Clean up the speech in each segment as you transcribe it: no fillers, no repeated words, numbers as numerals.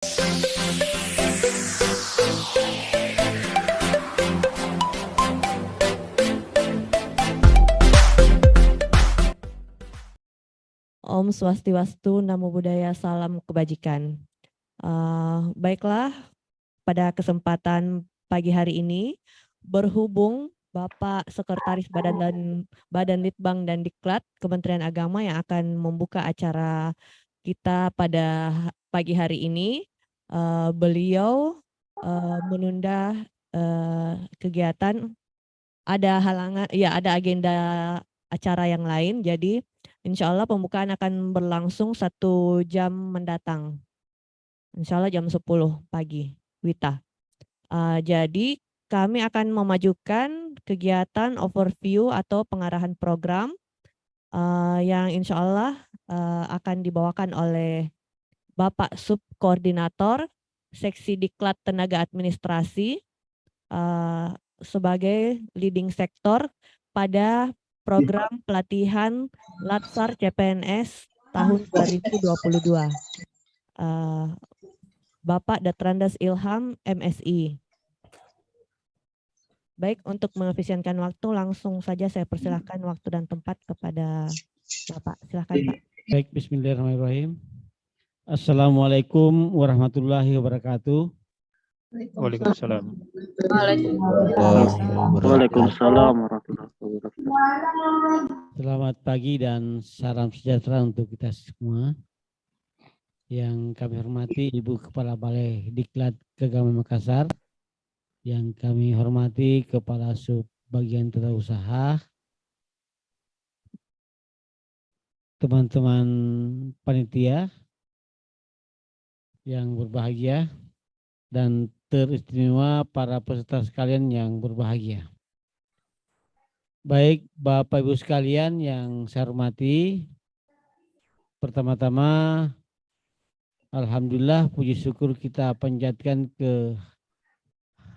Om Swastiwastu, Namo Buddhaya, Salam Kebajikan. Baiklah, pada kesempatan pagi hari ini, berhubung Bapak Sekretaris Badan Litbang dan Diklat Kementerian Agama yang akan membuka acara kita pada pagi hari ini, beliau menunda kegiatan, ada halangan, ya ada agenda acara yang lain, jadi insya Allah pembukaan akan berlangsung 1 jam mendatang. Insya Allah jam 10 pagi, Wita. Jadi kami akan memajukan kegiatan overview atau pengarahan program yang insya Allah akan dibawakan oleh Bapak Subkoordinator Seksi Diklat Tenaga Administrasi sebagai leading sektor pada program pelatihan Latsar CPNS tahun 2022. Bapak Datrandas Ilham, MSI. Baik, untuk mengefisienkan waktu, langsung saja saya persilahkan waktu dan tempat kepada Bapak. Silakan Pak. Baik, bismillahirrahmanirrahim. Assalamualaikum warahmatullahi wabarakatuh. Waalaikumsalam. Waalaikumsalam warahmatullahi wabarakatuh. Selamat pagi dan salam sejahtera untuk kita semua. Yang kami hormati Ibu Kepala Balai Diklat Keagamaan Makassar, yang kami hormati Kepala Sub Bagian Tata Usaha, teman-teman panitia yang berbahagia, dan teristimewa para peserta sekalian yang berbahagia. Baik Bapak Ibu sekalian yang saya hormati, pertama-tama alhamdulillah puji syukur kita panjatkan ke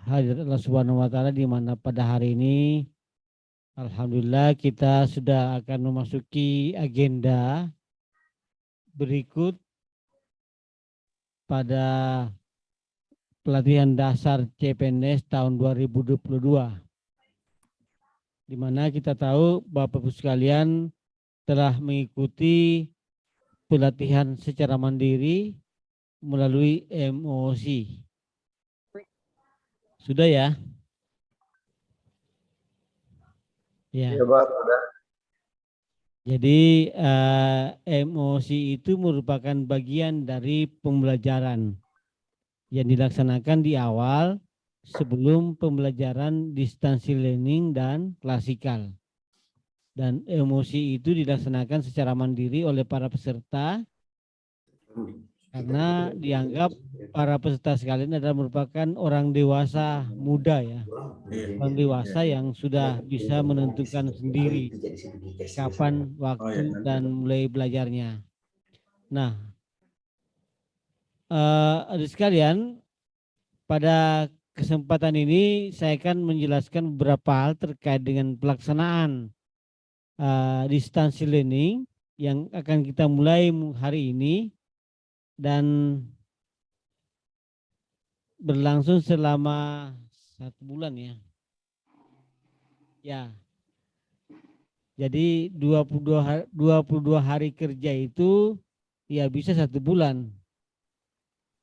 hadirat Allah Subhanahu wa taala, di mana pada hari ini alhamdulillah kita sudah akan memasuki agenda berikut pada pelatihan dasar CPNS tahun 2022. Di mana kita tahu Bapak Ibu sekalian telah mengikuti pelatihan secara mandiri melalui MOC. Sudah ya? Ya. Ya, Pak, sudah. Jadi MOC itu merupakan bagian dari pembelajaran yang dilaksanakan di awal sebelum pembelajaran distansi learning dan klasikal. Dan MOC itu dilaksanakan secara mandiri oleh para peserta karena dianggap para peserta sekalian adalah merupakan orang dewasa muda ya. Orang dewasa yang sudah bisa menentukan sendiri kapan waktu dan mulai belajarnya. Nah, adik sekalian, pada kesempatan ini saya akan menjelaskan beberapa hal terkait dengan pelaksanaan distansi learning yang akan kita mulai hari ini dan berlangsung selama 1 bulan ya. Ya. Jadi 22 hari kerja itu ya bisa 1 bulan.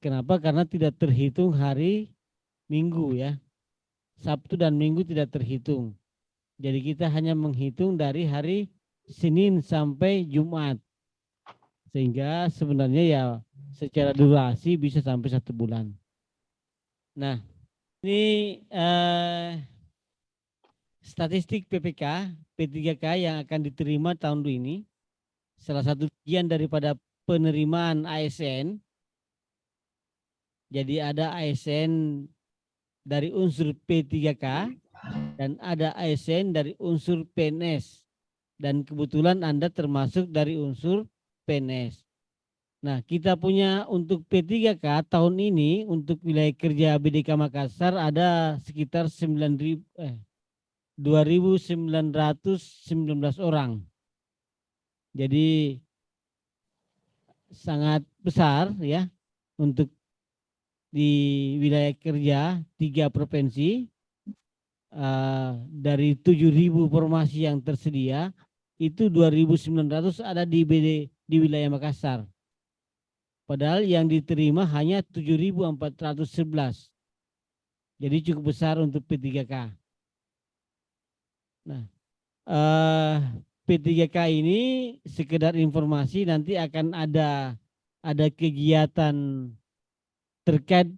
Kenapa? Karena tidak terhitung hari Minggu ya. Sabtu dan Minggu tidak terhitung. Jadi kita hanya menghitung dari hari Senin sampai Jumat. Sehingga sebenarnya ya secara durasi bisa sampai 1 bulan. Nah, ini statistik PPK, P3K yang akan diterima tahun ini. Salah satu bagian daripada penerimaan ASN. Jadi ada ASN dari unsur P3K dan ada ASN dari unsur PNS. Dan kebetulan Anda termasuk dari unsur PNS. Nah, kita punya untuk P3K tahun ini untuk wilayah kerja BDK Makassar ada sekitar 2.919 orang. Jadi sangat besar ya untuk di wilayah kerja 3 provinsi. Dari 7.000 formasi yang tersedia, itu 2.900 ada di wilayah Makassar. Padahal yang diterima hanya 7.411. Jadi cukup besar untuk P3K. Nah, P3K ini sekedar informasi, nanti akan ada kegiatan terkait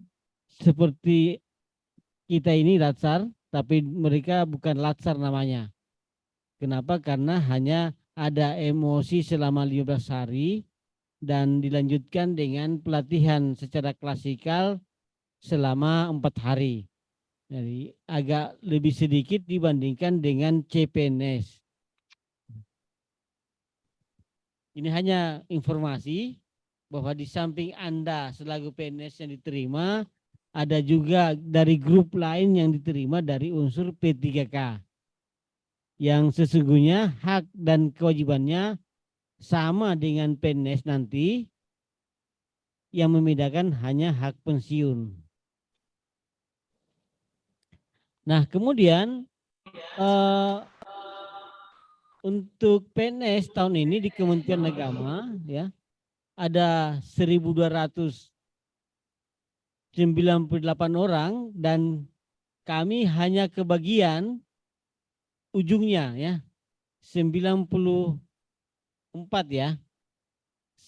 seperti kita ini Latsar, tapi mereka bukan Latsar namanya. Kenapa? Karena hanya ada emosi selama 15 hari dan dilanjutkan dengan pelatihan secara klasikal selama 4 hari. Jadi agak lebih sedikit dibandingkan dengan CPNS. Ini hanya informasi bahwa di samping Anda selaku PNS yang diterima, ada juga dari grup lain yang diterima dari unsur P3K. Yang sesungguhnya hak dan kewajibannya sama dengan PNS nanti, yang membedakan hanya hak pensiun. Nah, kemudian untuk PNS tahun ini di Kementerian Agama ya ada 1.298 orang dan kami hanya kebagian ujungnya ya 94 ya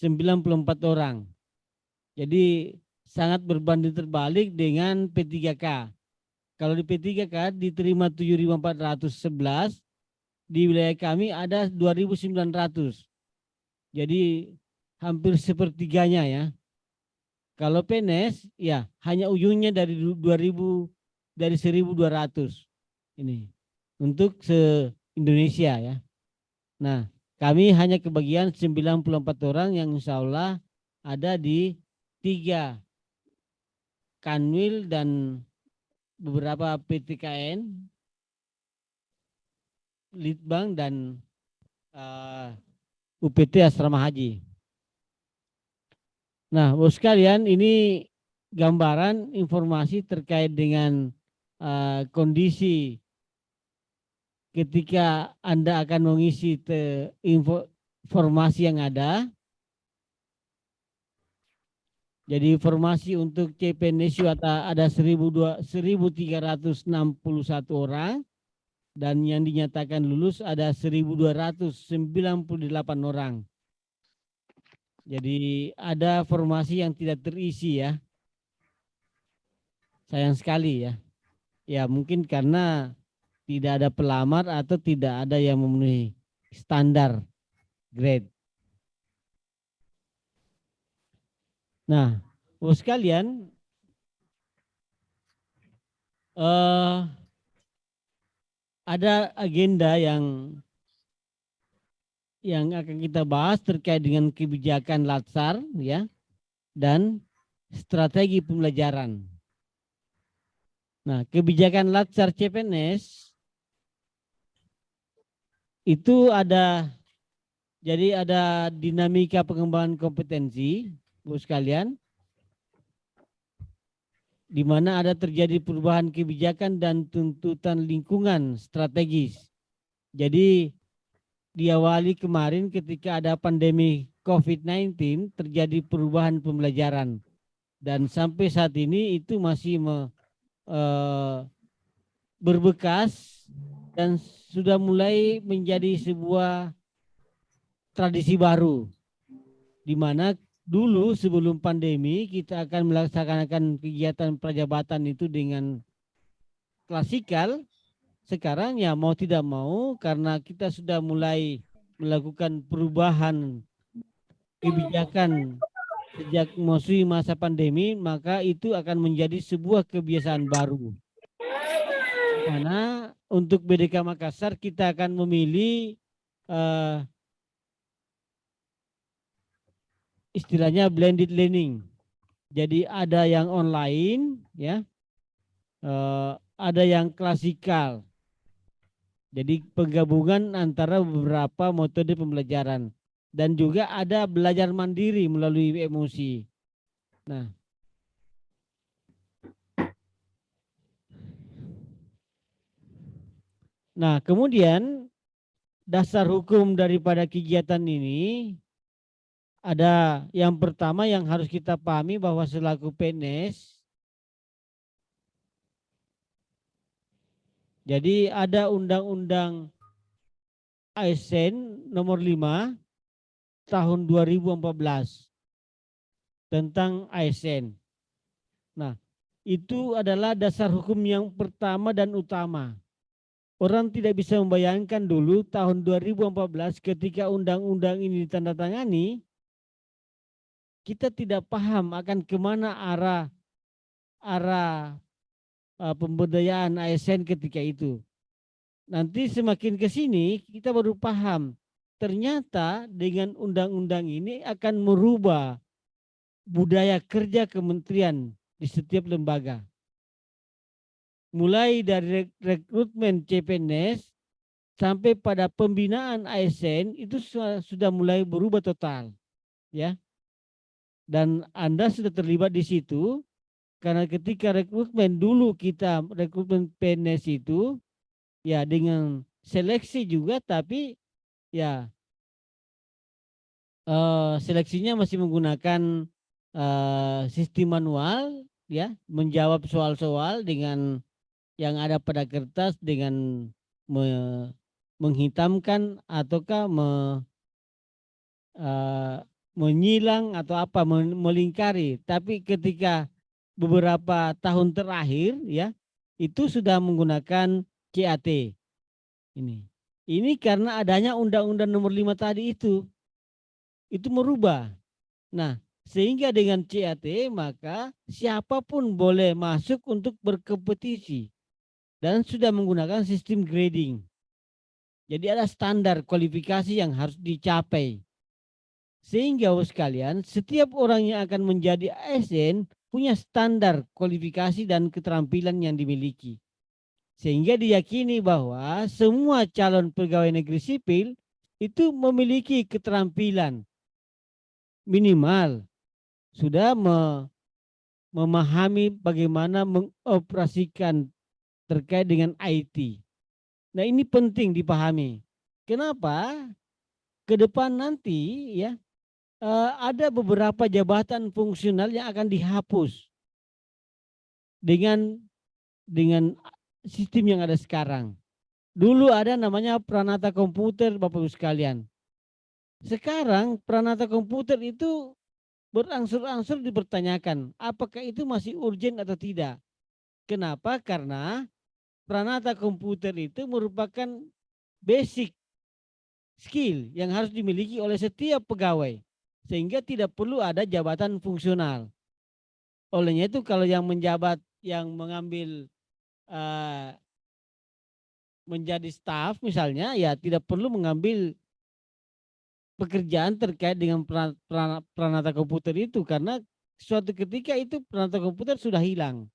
94 orang. Jadi sangat berbanding terbalik dengan P3K. Kalau di P3K diterima 7.411, di wilayah kami ada 2.900. Jadi hampir sepertiganya ya. Kalau PNS ya hanya ujungnya dari 1.200 ini untuk se-Indonesia ya. Nah, kami hanya kebagian 94 orang yang insya Allah ada di 3 Kanwil dan beberapa PTKN, Litbang dan UPT Asrama Haji. Nah, bos sekalian, ini gambaran informasi terkait dengan kondisi ketika Anda akan mengisi informasi yang ada. Jadi informasi untuk CPNS ada 1.361 orang dan yang dinyatakan lulus ada 1.298 orang. Jadi ada formasi yang tidak terisi ya. Sayang sekali ya. Ya mungkin karena tidak ada pelamar atau tidak ada yang memenuhi standar grade. Nah, bos sekalian, ada agenda yang akan kita bahas terkait dengan kebijakan Latsar ya dan strategi pembelajaran. Nah, kebijakan Latsar CPNS itu ada dinamika pengembangan kompetensi, bos sekalian, di mana ada terjadi perubahan kebijakan dan tuntutan lingkungan strategis. Jadi diawali kemarin ketika ada pandemi COVID-19 terjadi perubahan pembelajaran dan sampai saat ini itu masih berbekas dan sudah mulai menjadi sebuah tradisi baru di mana dulu sebelum pandemi kita akan melaksanakan kegiatan prajabatan itu dengan klasikal. Sekarang ya mau tidak mau karena kita sudah mulai melakukan perubahan kebijakan sejak memasuki masa pandemi, maka itu akan menjadi sebuah kebiasaan baru. Karena untuk BDK Makassar kita akan memilih istilahnya blended learning. Jadi ada yang online ya, ada yang klasikal. Jadi penggabungan antara beberapa metode pembelajaran dan juga ada belajar mandiri melalui emosi. Nah, Nah, kemudian dasar hukum daripada kegiatan ini ada yang pertama yang harus kita pahami bahwa selaku PNS, jadi ada Undang-Undang ASN nomor 5 tahun 2014 tentang ASN. Nah, itu adalah dasar hukum yang pertama dan utama. Orang tidak bisa membayangkan dulu tahun 2014 ketika undang-undang ini ditandatangani, kita tidak paham akan kemana arah pemberdayaan ASN ketika itu. Nanti semakin ke sini kita baru paham, ternyata dengan undang-undang ini akan merubah budaya kerja kementerian di setiap lembaga. Mulai dari rekrutmen CPNS sampai pada pembinaan ASN itu sudah mulai berubah total, ya. Dan Anda sudah terlibat di situ karena ketika rekrutmen dulu kita rekrutmen PNS itu ya dengan seleksi juga, tapi ya seleksinya masih menggunakan sistem manual, ya, menjawab soal-soal dengan yang ada pada kertas dengan menghitamkan ataukah menyilang atau apa melingkari. Tapi ketika beberapa tahun terakhir, ya, itu sudah menggunakan CAT. Ini karena adanya Undang-Undang nomor 5 tadi itu merubah. Nah, sehingga dengan CAT maka siapapun boleh masuk untuk berkompetisi dan sudah menggunakan sistem grading. Jadi ada standar kualifikasi yang harus dicapai. Sehingga sekalian, setiap orang yang akan menjadi ASN punya standar kualifikasi dan keterampilan yang dimiliki. Sehingga diyakini bahwa semua calon pegawai negeri sipil itu memiliki keterampilan minimal sudah memahami bagaimana mengoperasikan terkait dengan IT. Nah, ini penting dipahami. Kenapa? Ke depan nanti, ya, ada beberapa jabatan fungsional yang akan dihapus dengan sistem yang ada sekarang. Dulu ada namanya Pranata Komputer, Bapak Ibu sekalian. Sekarang Pranata Komputer itu berangsur-angsur dipertanyakan, apakah itu masih urgent atau tidak. Kenapa? Karena Pranata Komputer itu merupakan basic skill yang harus dimiliki oleh setiap pegawai. Sehingga tidak perlu ada jabatan fungsional. Olehnya itu kalau yang menjabat, yang mengambil menjadi staf misalnya, ya tidak perlu mengambil pekerjaan terkait dengan Pranata Komputer itu, karena suatu ketika itu Pranata Komputer sudah hilang.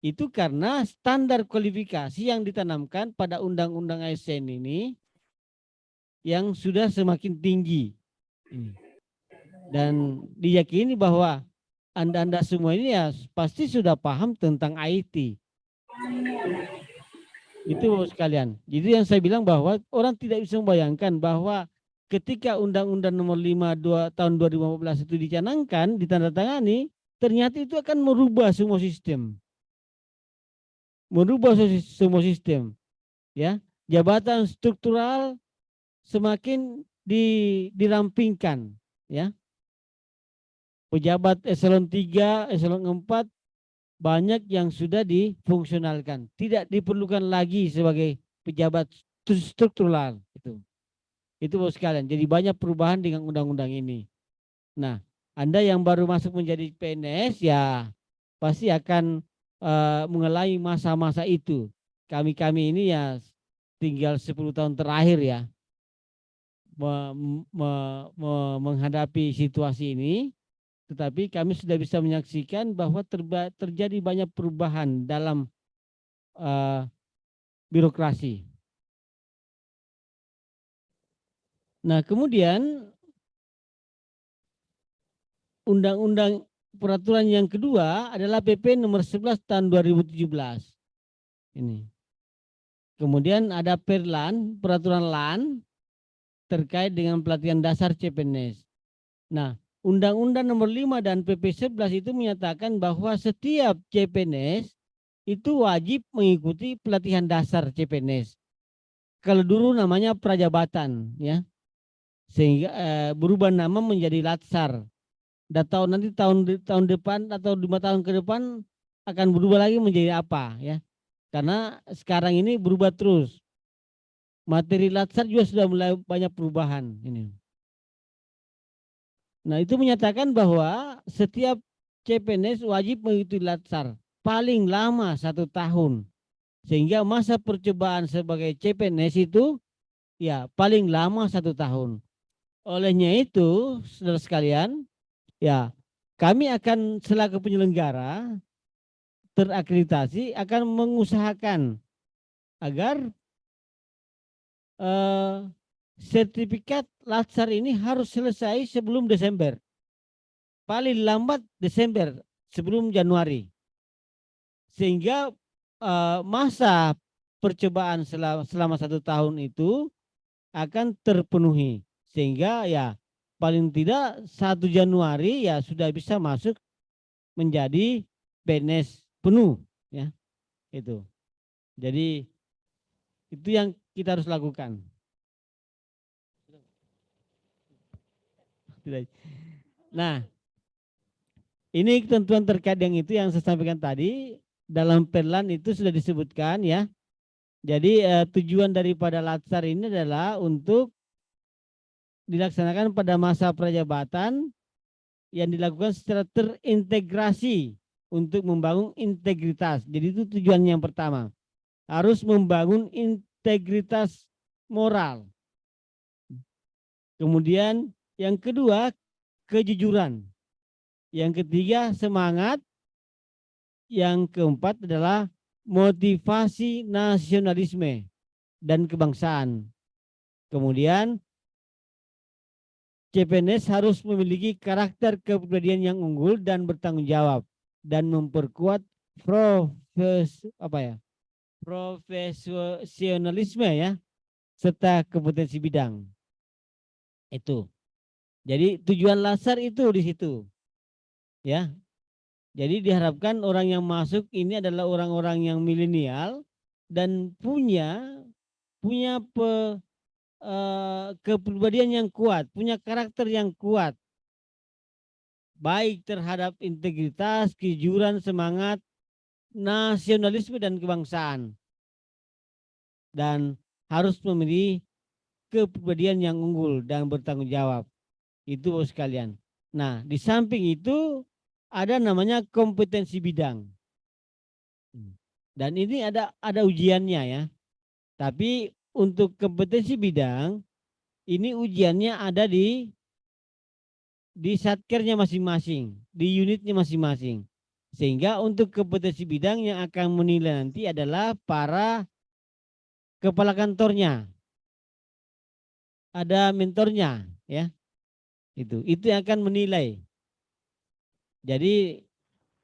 Itu karena standar kualifikasi yang ditanamkan pada Undang-Undang ASN ini yang sudah semakin tinggi. Dan diyakini bahwa Anda semua ini ya pasti sudah paham tentang IT. Itu sekalian. Jadi yang saya bilang bahwa orang tidak bisa membayangkan bahwa ketika Undang-Undang nomor 5 tahun 2015 itu dicanangkan, ditandatangani, ternyata itu akan merubah semua sistem. Merubah semua sistem. Ya, jabatan struktural semakin dirampingkan, ya. Pejabat eselon 3, eselon 4 banyak yang sudah difungsionalkan, tidak diperlukan lagi sebagai pejabat struktural itu Bapak sekalian. Jadi banyak perubahan dengan undang-undang ini. Nah, Anda yang baru masuk menjadi PNS ya pasti akan mengalami masa-masa itu. Kami ini ya tinggal 10 tahun terakhir ya menghadapi situasi ini. Tetapi kami sudah bisa menyaksikan bahwa terjadi banyak perubahan dalam birokrasi. Nah, kemudian undang-undang peraturan yang kedua adalah PP nomor 11 tahun 2017. Ini. Kemudian ada Perlan, peraturan LAN terkait dengan pelatihan dasar CPNS. Nah, Undang-Undang Nomor 5 dan PP 11 itu menyatakan bahwa setiap CPNS itu wajib mengikuti pelatihan dasar CPNS. Kalau dulu namanya prajabatan, ya, sehingga berubah nama menjadi Latsar. Dan nanti tahun depan atau 5 tahun ke depan akan berubah lagi menjadi apa, ya? Karena sekarang ini berubah terus. Materi Latsar juga sudah mulai banyak perubahan ini. Nah, itu menyatakan bahwa setiap CPNS wajib mengikuti Latsar paling lama 1 tahun. Sehingga masa percobaan sebagai CPNS itu ya paling lama 1 tahun. Olehnya itu, saudara sekalian, ya kami akan selaku penyelenggara terakreditasi akan mengusahakan agar sertifikat Latsar ini harus selesai sebelum Desember. Paling lambat Desember sebelum Januari. Sehingga masa percobaan selama 1 tahun itu akan terpenuhi. Sehingga ya paling tidak 1 Januari ya sudah bisa masuk menjadi PNS penuh, ya. Itu. Jadi itu yang kita harus lakukan. Nah, ini ketentuan terkait yang itu yang saya sampaikan tadi. Dalam Perlan itu sudah disebutkan, ya. Jadi tujuan daripada Latsar ini adalah untuk dilaksanakan pada masa prajabatan yang dilakukan secara terintegrasi untuk membangun integritas. Jadi itu tujuan yang pertama. Harus membangun integritas moral. Kemudian yang kedua, kejujuran. Yang ketiga, semangat. Yang keempat adalah motivasi nasionalisme dan kebangsaan. Kemudian CPNS harus memiliki karakter kepribadian yang unggul dan bertanggung jawab dan memperkuat profesionalisme, ya, serta kompetensi bidang. Itu. Jadi tujuan Latsar itu di situ. Ya. Jadi diharapkan orang yang masuk ini adalah orang-orang yang milenial dan punya kepribadian yang kuat, punya karakter yang kuat, baik terhadap integritas, kejujuran, semangat, nasionalisme dan kebangsaan, dan harus memiliki kepribadian yang unggul dan bertanggung jawab. Itu sekalian. Nah, di samping itu ada namanya kompetensi bidang. Dan ini ada ujiannya, ya. Tapi untuk kompetensi bidang ini ujiannya ada di satkernya masing-masing, di unitnya masing-masing. Sehingga untuk kompetensi bidang yang akan menilai nanti adalah para kepala kantornya. Ada mentornya, ya. Itu yang akan menilai. Jadi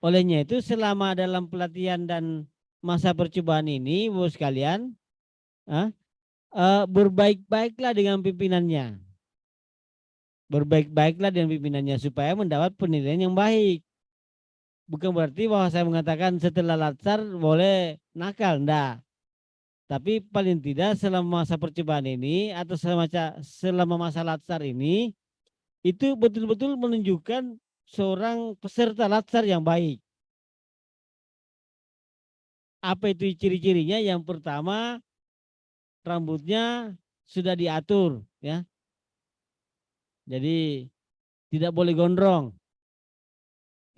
olehnya itu selama dalam pelatihan dan masa percobaan ini, Bapak sekalian, berbaik-baiklah dengan pimpinannya. Berbaik-baiklah dengan pimpinannya supaya mendapat penilaian yang baik. Bukan berarti bahwa saya mengatakan setelah Latsar boleh nakal, enggak. Tapi paling tidak selama masa percobaan ini atau selama masa Latsar ini itu betul-betul menunjukkan seorang peserta Latsar yang baik. Apa itu ciri-cirinya? Yang pertama, rambutnya sudah diatur, ya. Jadi tidak boleh gondrong.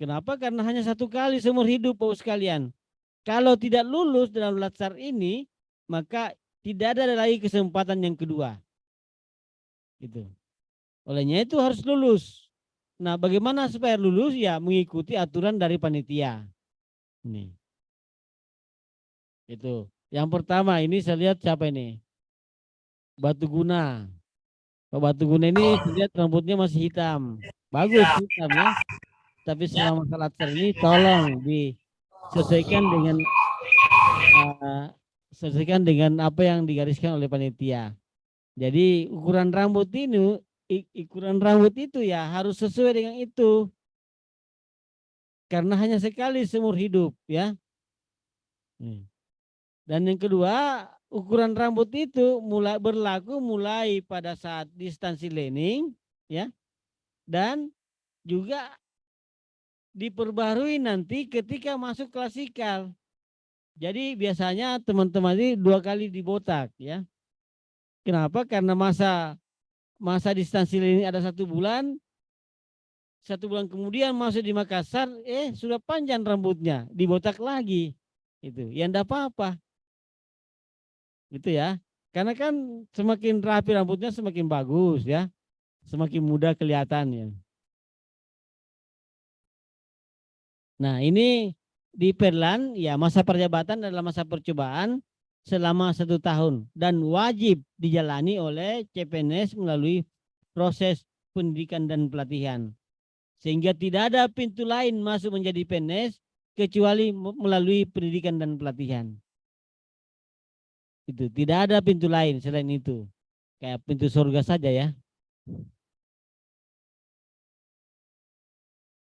Kenapa? Karena hanya 1 kali seumur hidup, Bapak sekalian. Kalau tidak lulus dalam Latsar ini, maka tidak ada lagi kesempatan yang kedua. Gitu. Olehnya itu harus lulus. Nah, bagaimana supaya lulus? Ya, mengikuti aturan dari panitia. Ini. Itu. Yang pertama ini saya lihat siapa ini? Batu Guna. Pak Batu Guna ini saya lihat rambutnya masih hitam. Bagus hitam, ya. Tapi selama Latsar ini tolong disesuaikan dengan sesuaikan dengan apa yang digariskan oleh panitia. Jadi ukuran rambut itu ya harus sesuai dengan itu. Karena hanya sekali seumur hidup ya. Dan yang kedua, ukuran rambut itu berlaku mulai pada saat distance learning ya. Dan juga diperbarui nanti ketika masuk klasikal. Jadi biasanya teman-teman ini 2 kali dibotak ya. Kenapa? Karena masa distansi learning ada 1 bulan. 1 bulan kemudian masuk di Makassar, sudah panjang rambutnya, dibotak lagi. Itu, ya enggak apa-apa. Gitu ya. Karena kan semakin rapi rambutnya semakin bagus ya. Semakin mudah kelihatannya. Nah, ini di Perlan ya masa perjabatan adalah masa percobaan selama 1 tahun dan wajib dijalani oleh CPNS melalui proses pendidikan dan pelatihan. Sehingga tidak ada pintu lain masuk menjadi PNS kecuali melalui pendidikan dan pelatihan. Itu tidak ada pintu lain selain itu. Kayak pintu surga saja ya.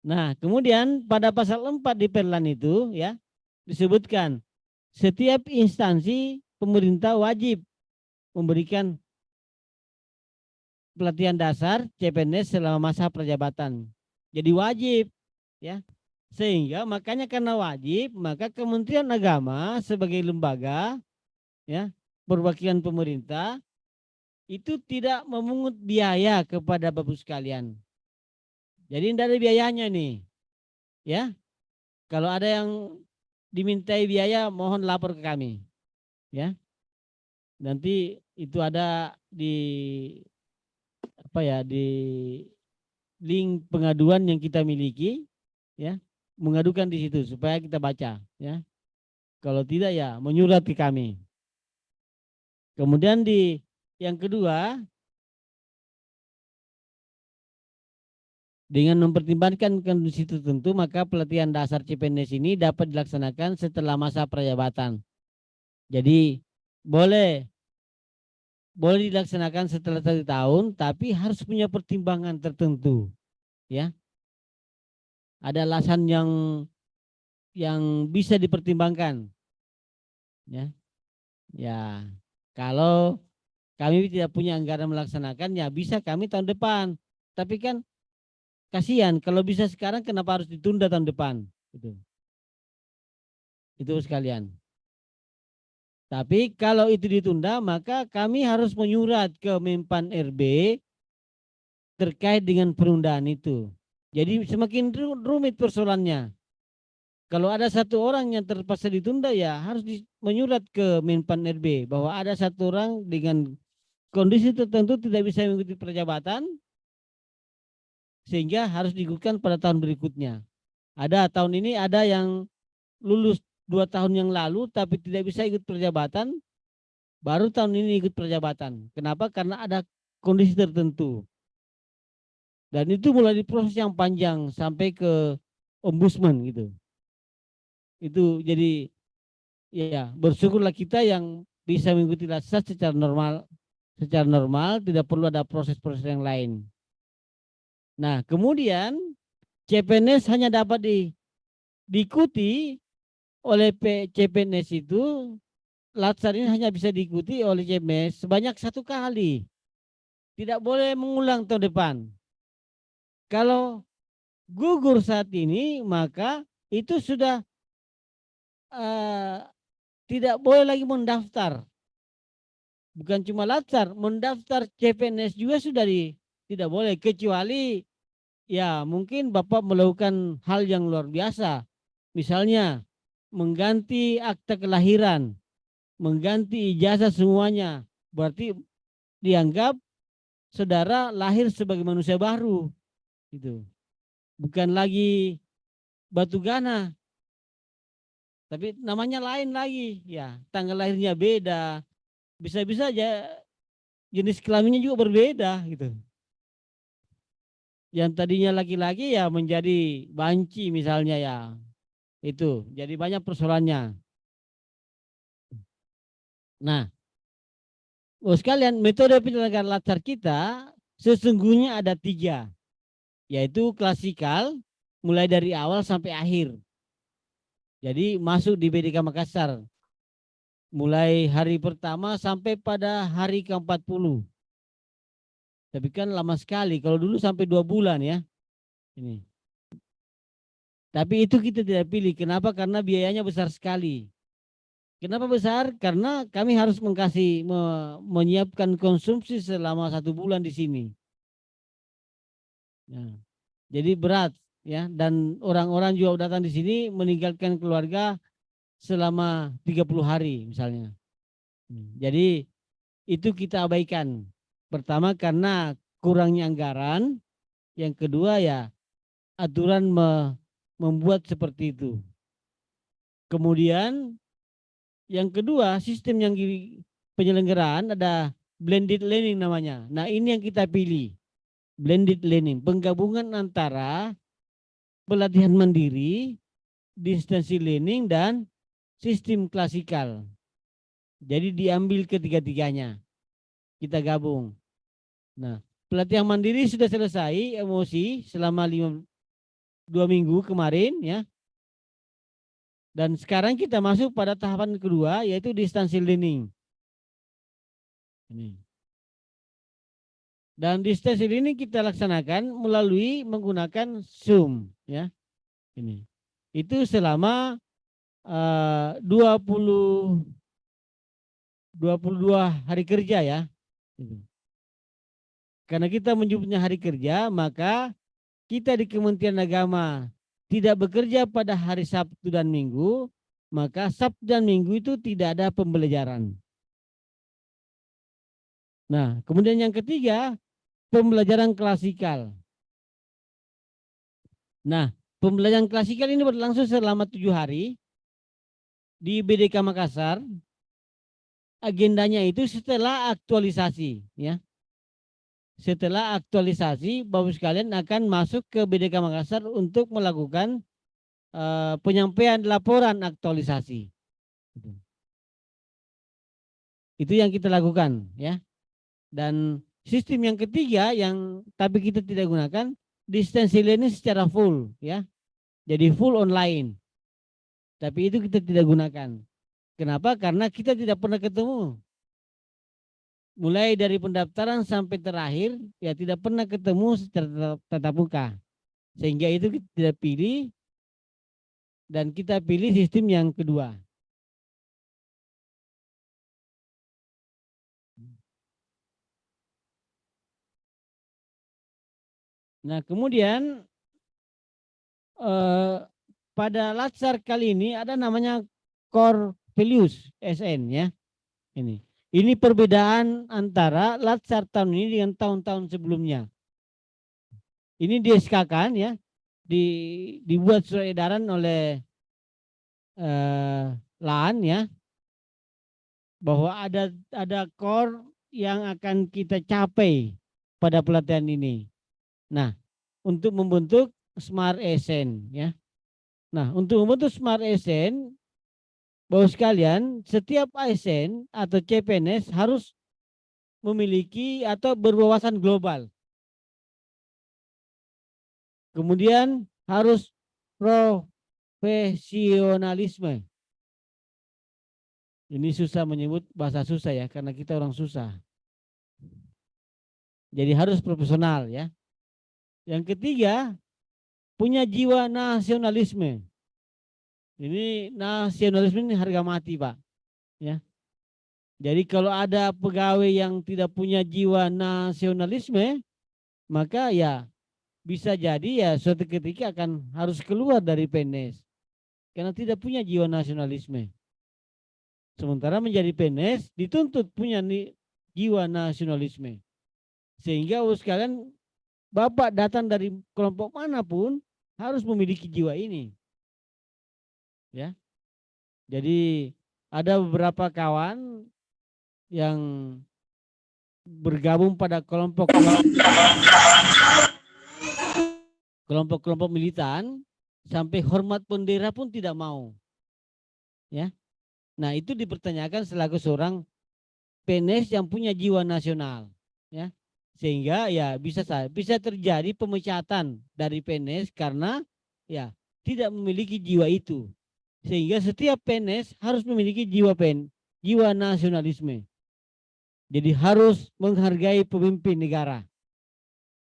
Nah, kemudian pada pasal 4 di Perlan itu ya disebutkan setiap instansi pemerintah wajib memberikan pelatihan dasar CPNS selama masa perjabatan. Jadi wajib ya. Sehingga makanya karena wajib, maka Kementerian Agama sebagai lembaga ya, perwakilan pemerintah itu tidak memungut biaya kepada Bapak sekalian. Jadi tidak ada biayanya nih. Ya. Kalau ada yang dimintai biaya mohon lapor ke kami. Ya. Nanti itu ada di di link pengaduan yang kita miliki ya, mengadukan di situ supaya kita baca ya. Kalau tidak ya menyurat ke kami. Kemudian di yang kedua, dengan mempertimbangkan kondisi tertentu maka pelatihan dasar CPNS ini dapat dilaksanakan setelah masa prajabatan. Jadi boleh dilaksanakan setelah 1 tahun, tapi harus punya pertimbangan tertentu, ya. Ada alasan yang bisa dipertimbangkan, ya. Ya, kalau kami tidak punya anggaran melaksanakan, ya bisa kami tahun depan. Tapi kan kasihan kalau bisa sekarang, kenapa harus ditunda tahun depan? Itu sekalian. Tapi kalau itu ditunda, maka kami harus menyurat ke Menpan RB terkait dengan penundaan itu. Jadi semakin rumit persoalannya. Kalau ada 1 orang yang terpaksa ditunda, ya harus menyurat ke Menpan RB bahwa ada 1 orang dengan kondisi tertentu tidak bisa mengikuti perjabatan, sehingga harus digugurkan pada tahun berikutnya. Ada tahun ini ada yang lulus 2 tahun yang lalu tapi tidak bisa ikut perjabatan, baru tahun ini ikut perjabatan. Kenapa? Karena ada kondisi tertentu. Dan itu mulai diproses yang panjang sampai ke ombudsman gitu. Itu jadi ya bersyukurlah kita yang bisa mengikuti laksas secara normal, tidak perlu ada proses-proses yang lain. Nah, kemudian CPNS hanya dapat diikuti oleh CPNS itu, latsar ini hanya bisa diikuti oleh CPNS sebanyak 1 kali. Tidak boleh mengulang tahun depan. Kalau gugur saat ini, maka itu sudah tidak boleh lagi mendaftar. Bukan cuma latsar, mendaftar CPNS juga sudah tidak boleh, kecuali ya mungkin Bapak melakukan hal yang luar biasa. Misalnya mengganti akta kelahiran, mengganti ijazah semuanya, berarti dianggap saudara lahir sebagai manusia baru, gitu. Bukan lagi batu gana, tapi namanya lain lagi, ya tanggal lahirnya beda, bisa-bisa aja jenis kelaminnya juga berbeda, gitu. Yang tadinya laki-laki ya menjadi banci misalnya ya, itu jadi banyak persoalannya. Nah, sekalian metode penyelenggaraan latsar kita sesungguhnya ada 3, yaitu klasikal mulai dari awal sampai akhir. Jadi masuk di BDK Makassar mulai hari pertama sampai pada hari ke-40. Tapi kan lama sekali, kalau dulu sampai 2 bulan ya. Ini. Tapi itu kita tidak pilih. Kenapa? Karena biayanya besar sekali. Kenapa besar? Karena kami harus menyiapkan konsumsi selama 1 bulan di sini. Ya. Jadi berat ya, dan orang-orang juga datang di sini meninggalkan keluarga selama 30 hari misalnya. Jadi itu kita abaikan. Pertama karena kurangnya anggaran, yang kedua ya aturan membuat seperti itu. Kemudian yang kedua, sistem yang penyelenggaraan ada blended learning namanya. Nah, ini yang kita pilih. Blended learning, penggabungan antara pelatihan mandiri, distance learning, dan sistem klasikal. Jadi diambil ketiga-tiganya. Kita gabung. Nah, pelatihan mandiri sudah selesai emosi selama 2 minggu kemarin ya. Dan sekarang kita masuk pada tahapan kedua, yaitu distance learning. Ini. Dan distance learning kita laksanakan melalui menggunakan Zoom ya. Ini. Itu selama 22 hari kerja ya. Karena kita menyebutnya hari kerja, maka kita di Kementerian Agama tidak bekerja pada hari Sabtu dan Minggu, maka Sabtu dan Minggu itu tidak ada pembelajaran. Nah, kemudian yang ketiga, pembelajaran klasikal. Nah, pembelajaran klasikal ini berlangsung selama 7 hari di BDK Makassar. Agendanya itu setelah aktualisasi ya. Setelah aktualisasi, Bapak sekalian akan masuk ke BDK Makassar untuk melakukan penyampaian laporan aktualisasi. Itu yang kita lakukan ya. Dan sistem yang ketiga yang tapi kita tidak gunakan, distance learning secara full ya. Jadi full online. Tapi itu kita tidak gunakan. Kenapa? Karena kita tidak pernah ketemu. Mulai dari pendaftaran sampai terakhir ya tidak pernah ketemu secara tatap muka. Sehingga itu kita tidak pilih, dan kita pilih sistem yang kedua. Nah, kemudian pada latsar kali ini ada namanya core values SN ya. Ini perbedaan antara latsar tahun ini dengan tahun-tahun sebelumnya. Ini di SK-kan ya, dibuat surat edaran oleh LAN ya, bahwa ada core yang akan kita capai pada pelatihan ini. Nah, untuk membentuk Smart ASN ya. Nah, untuk membentuk Smart ASN, Bapak sekalian, setiap ASN atau CPNS harus memiliki atau berwawasan global. Kemudian harus profesionalisme. Ini susah menyebut, bahasa susah ya, karena kita orang susah. Jadi harus profesional ya. Yang ketiga, punya jiwa nasionalisme. Ini nasionalisme ini harga mati, Pak. Ya. Jadi kalau ada pegawai yang tidak punya jiwa nasionalisme, maka ya bisa jadi ya suatu ketika akan harus keluar dari PNS. Karena tidak punya jiwa nasionalisme. Sementara menjadi PNS dituntut punya jiwa nasionalisme. Sehingga sekalian Bapak datang dari kelompok manapun harus memiliki jiwa ini. Ya. Jadi ada beberapa kawan yang bergabung pada kelompok militan sampai hormat bendera pun tidak mau. Ya. Nah, itu dipertanyakan selaku seorang PNS yang punya jiwa nasional, ya. Sehingga ya bisa terjadi pemecatan dari PNS karena ya tidak memiliki jiwa itu. Sehingga setiap PNS harus memiliki jiwa nasionalisme. Jadi harus menghargai pemimpin negara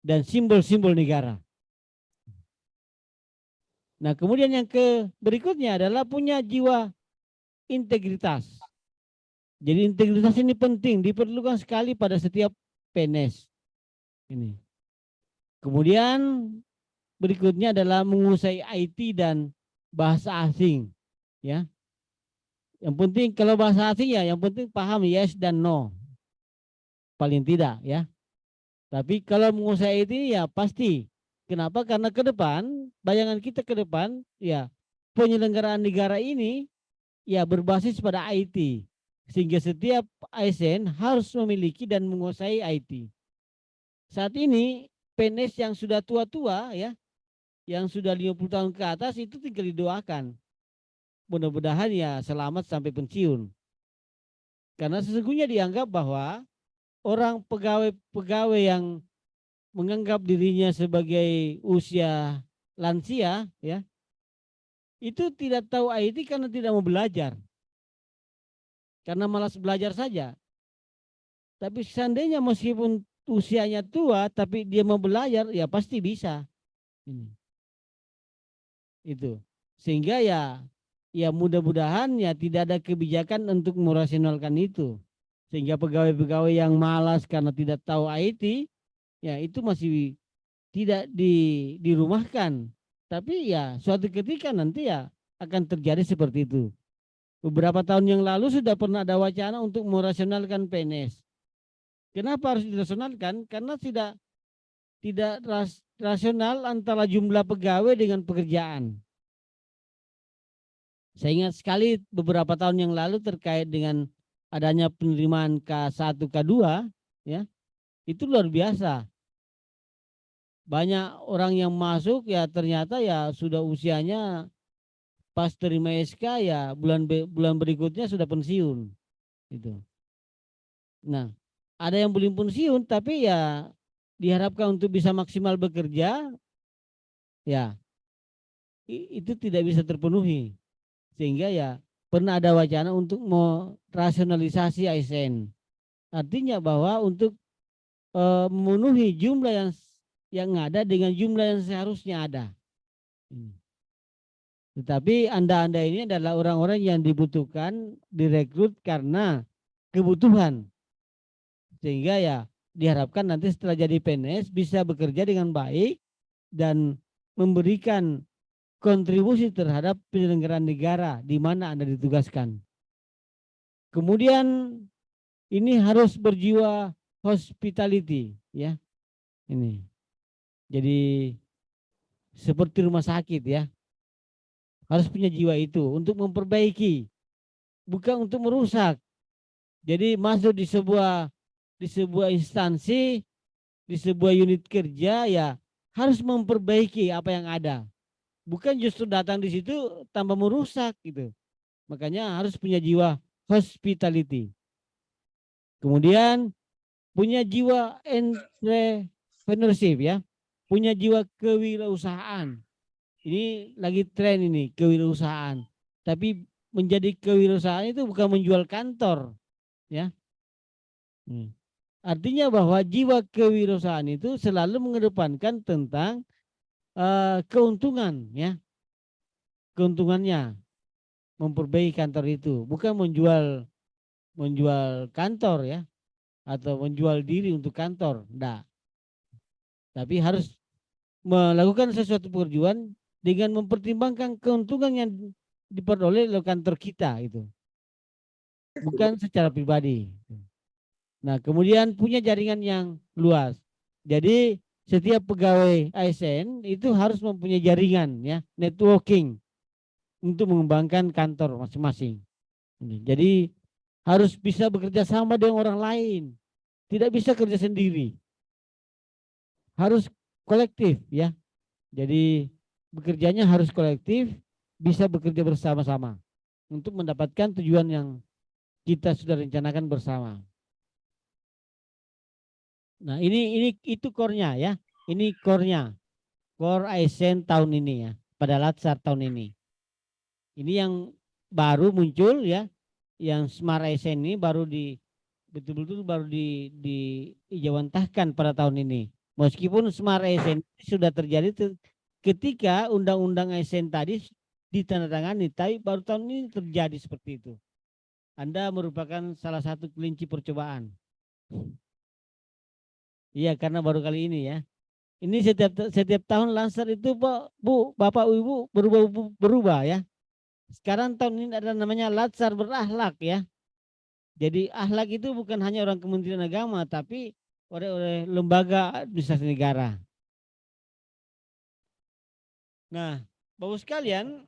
dan simbol-simbol negara. Nah, kemudian yang berikutnya adalah punya jiwa integritas. Jadi integritas ini penting, diperlukan sekali pada setiap PNS. Ini. Kemudian berikutnya adalah menguasai IT dan bahasa asing, ya. Yang penting kalau bahasa asing ya, yang penting paham yes dan no, paling tidak, ya. Tapi kalau menguasai IT ya pasti. Kenapa? Karena ke depan, bayangan kita ke depan, ya penyelenggaraan negara ini ya berbasis pada IT. Sehingga setiap ASN harus memiliki dan menguasai IT. Saat ini PNS yang sudah tua-tua ya, yang sudah 50 tahun ke atas itu tinggal didoakan. Mudah-mudahan ya selamat sampai pensiun. Karena sesungguhnya dianggap bahwa orang pegawai yang menganggap dirinya sebagai usia lansia ya, itu tidak tahu IT karena tidak mau belajar. Karena malas belajar saja. Tapi seandainya meskipun usianya tua tapi dia mau belajar ya pasti bisa. Itu. Sehingga ya mudah-mudahan ya tidak ada kebijakan untuk merasionalkan itu. Sehingga pegawai-pegawai yang malas karena tidak tahu IT ya itu masih tidak dirumahkan. Tapi ya suatu ketika nanti ya akan terjadi seperti itu. Beberapa tahun yang lalu sudah pernah ada wacana untuk merasionalkan PNS. Kenapa harus dirasionalkan? Karena tidak rasional antara jumlah pegawai dengan pekerjaan. Saya ingat sekali beberapa tahun yang lalu terkait dengan adanya penerimaan K1, K2 ya. Itu luar biasa. Banyak orang yang masuk ya ternyata ya sudah usianya pas terima SK ya bulan berikutnya sudah pensiun. Gitu. Nah, ada yang belum pensiun tapi ya diharapkan untuk bisa maksimal bekerja ya itu tidak bisa terpenuhi. Sehingga ya pernah ada wacana untuk merasionalisasi ASN. Artinya bahwa untuk memenuhi jumlah yang ada dengan jumlah yang seharusnya ada. Tetapi Anda ini adalah orang-orang yang dibutuhkan, direkrut karena kebutuhan. Sehingga ya diharapkan nanti setelah jadi PNS bisa bekerja dengan baik dan memberikan kontribusi terhadap penyelenggaraan negara di mana Anda ditugaskan. Kemudian ini harus berjiwa hospitality ya. Ini. Jadi seperti rumah sakit ya. Harus punya jiwa itu untuk memperbaiki, bukan untuk merusak. Jadi masuk di sebuah instansi, di sebuah unit kerja ya harus memperbaiki apa yang ada. Bukan justru datang di situ tambah merusak gitu. Makanya harus punya jiwa hospitality. Kemudian punya jiwa entrepreneurship ya. Punya jiwa kewirausahaan. Ini lagi tren ini, kewirausahaan. Tapi menjadi kewirausahaan itu bukan menjual kantor, ya. Artinya bahwa jiwa kewirausahaan itu selalu mengedepankan tentang keuntungan, ya. Keuntungannya memperbaiki kantor itu, bukan menjual kantor ya, atau menjual diri untuk kantor, enggak. Tapi harus melakukan sesuatu pekerjaan dengan mempertimbangkan keuntungan yang diperoleh oleh kantor kita itu, bukan secara pribadi. Nah, kemudian punya jaringan yang luas. Jadi setiap pegawai ASN itu harus mempunyai jaringan ya, networking untuk mengembangkan kantor masing-masing. Jadi harus bisa bekerja sama dengan orang lain, tidak bisa kerja sendiri, harus kolektif ya. Jadi bekerjanya harus kolektif, bisa bekerja bersama-sama. untuk mendapatkan tujuan yang kita sudah rencanakan bersama. Nah, itu core-nya ya. Ini core-nya. Core ASN tahun ini ya, pada Latsar tahun ini. Ini yang baru muncul ya, yang Smart ASN ini baru betul-betul baru diijawantahkan pada tahun ini. Meskipun Smart ASN sudah terjadi ketika undang-undang ASN tadi ditandatangani, tapi baru tahun ini terjadi seperti itu. Anda merupakan salah satu kelinci percobaan. Iya, karena baru kali ini ya. Ini setiap tahun Lansar itu Bu, Bapak Ibu berubah ya. Sekarang tahun ini ada namanya Latsar berakhlak ya. Jadi akhlak itu bukan hanya orang Kementerian Agama, tapi oleh lembaga administrasi negara. Nah, Bapak sekalian,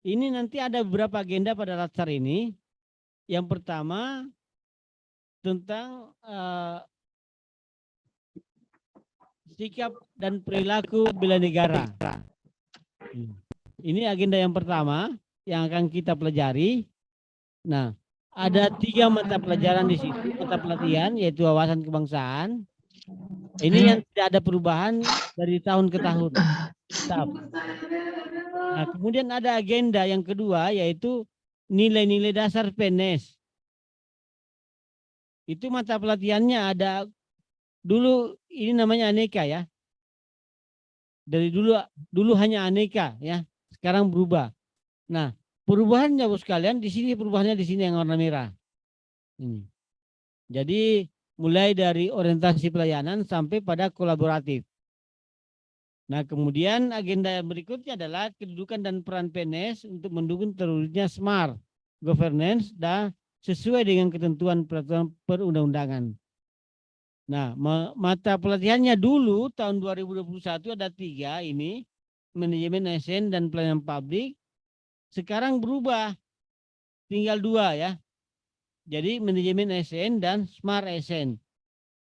ini nanti ada beberapa agenda pada Latsar ini. Yang pertama tentang sikap dan perilaku bela negara. Ini agenda yang pertama yang akan kita pelajari. Nah, ada 3 mata pelajaran di situ, mata pelatihan, yaitu wawasan kebangsaan. Ini yang tidak ada perubahan dari tahun ke tahun. Tetap. Nah, kemudian ada agenda yang kedua, yaitu nilai-nilai dasar PNS. Itu mata pelatihannya ada. Dulu ini namanya aneka ya. Dari dulu hanya aneka ya. Sekarang berubah. Nah, perubahannya Bos sekalian di sini, perubahannya di sini yang warna merah. Ini. Jadi mulai dari orientasi pelayanan sampai pada kolaboratif. Nah, kemudian agenda yang berikutnya adalah kedudukan dan peran PNS untuk mendukung terwujudnya smart governance dan sesuai dengan ketentuan peraturan perundang-undangan. Nah, mata pelatihannya dulu tahun 2021 ada 3 ini, manajemen ASN dan pelayanan publik. Sekarang berubah, tinggal 2 ya. Jadi manajemen ASN dan smart ASN.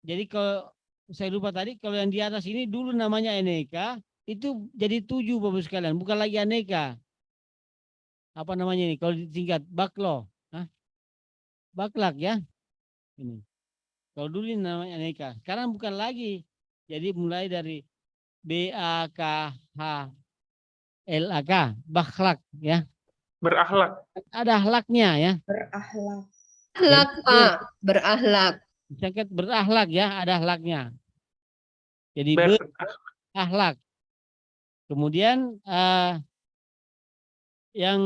Jadi kalau saya lupa tadi, kalau yang di atas ini dulu namanya aneka, itu jadi 7 Bapak sekalian, bukan lagi aneka. Apa namanya ini? Kalau disingkat baklo, baklak ya. Ini. Kalau dulu ini namanya aneka, sekarang bukan lagi. Jadi mulai dari BAKHLAK, bakhlak ya. Berakhlak. Ada akhlaknya ya. Berakhlak. Akhlak, Pak. Berakhlak. Disingkat berakhlak ya, ada akhlaknya. Jadi berakhlak. Kemudian yang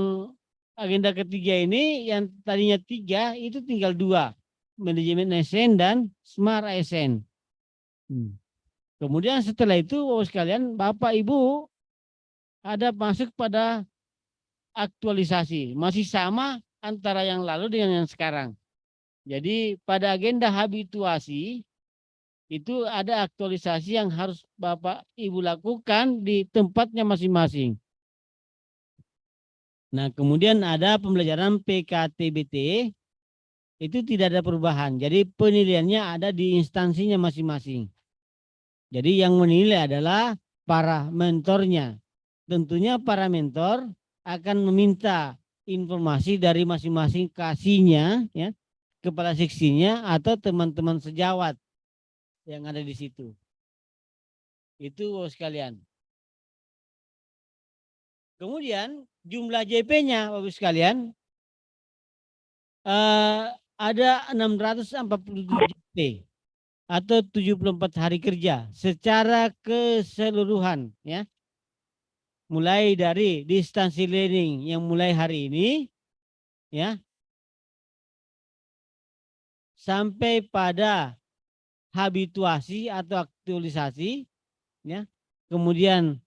agenda ketiga ini yang tadinya 3 itu tinggal 2. Manajemen ASN dan smart ASN. Kemudian setelah itu sekalian Bapak Ibu ada masuk pada aktualisasi. Masih sama antara yang lalu dengan yang sekarang. Jadi pada agenda habituasi itu ada aktualisasi yang harus Bapak Ibu lakukan di tempatnya masing-masing. Nah, kemudian ada pembelajaran PKTBT, itu tidak ada perubahan. Jadi penilaiannya ada di instansinya masing-masing. Jadi yang menilai adalah para mentornya. Tentunya para mentor akan meminta informasi dari masing-masing kasihnya, ya, kepala seksinya atau teman-teman sejawat yang ada di situ. Itu sekalian. Kemudian jumlah JP-nya Bapak sekalian ada 647 JP atau 74 hari kerja secara keseluruhan ya. Mulai dari distance learning yang mulai hari ini ya sampai pada habituasi atau aktualisasi ya. Kemudian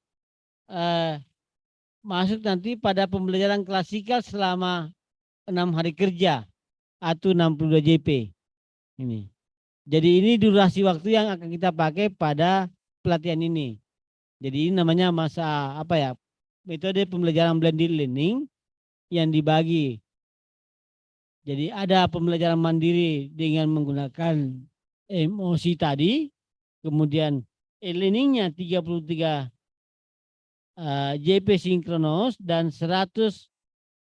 masuk nanti pada pembelajaran klasikal selama 6 hari kerja atau 62 JP. Ini. Jadi ini durasi waktu yang akan kita pakai pada pelatihan ini. Jadi ini namanya masa apa ya? Metode pembelajaran blended learning yang dibagi. Jadi ada pembelajaran mandiri dengan menggunakan emosi tadi, kemudian e-learningnya 33 JP sinkronos dan 100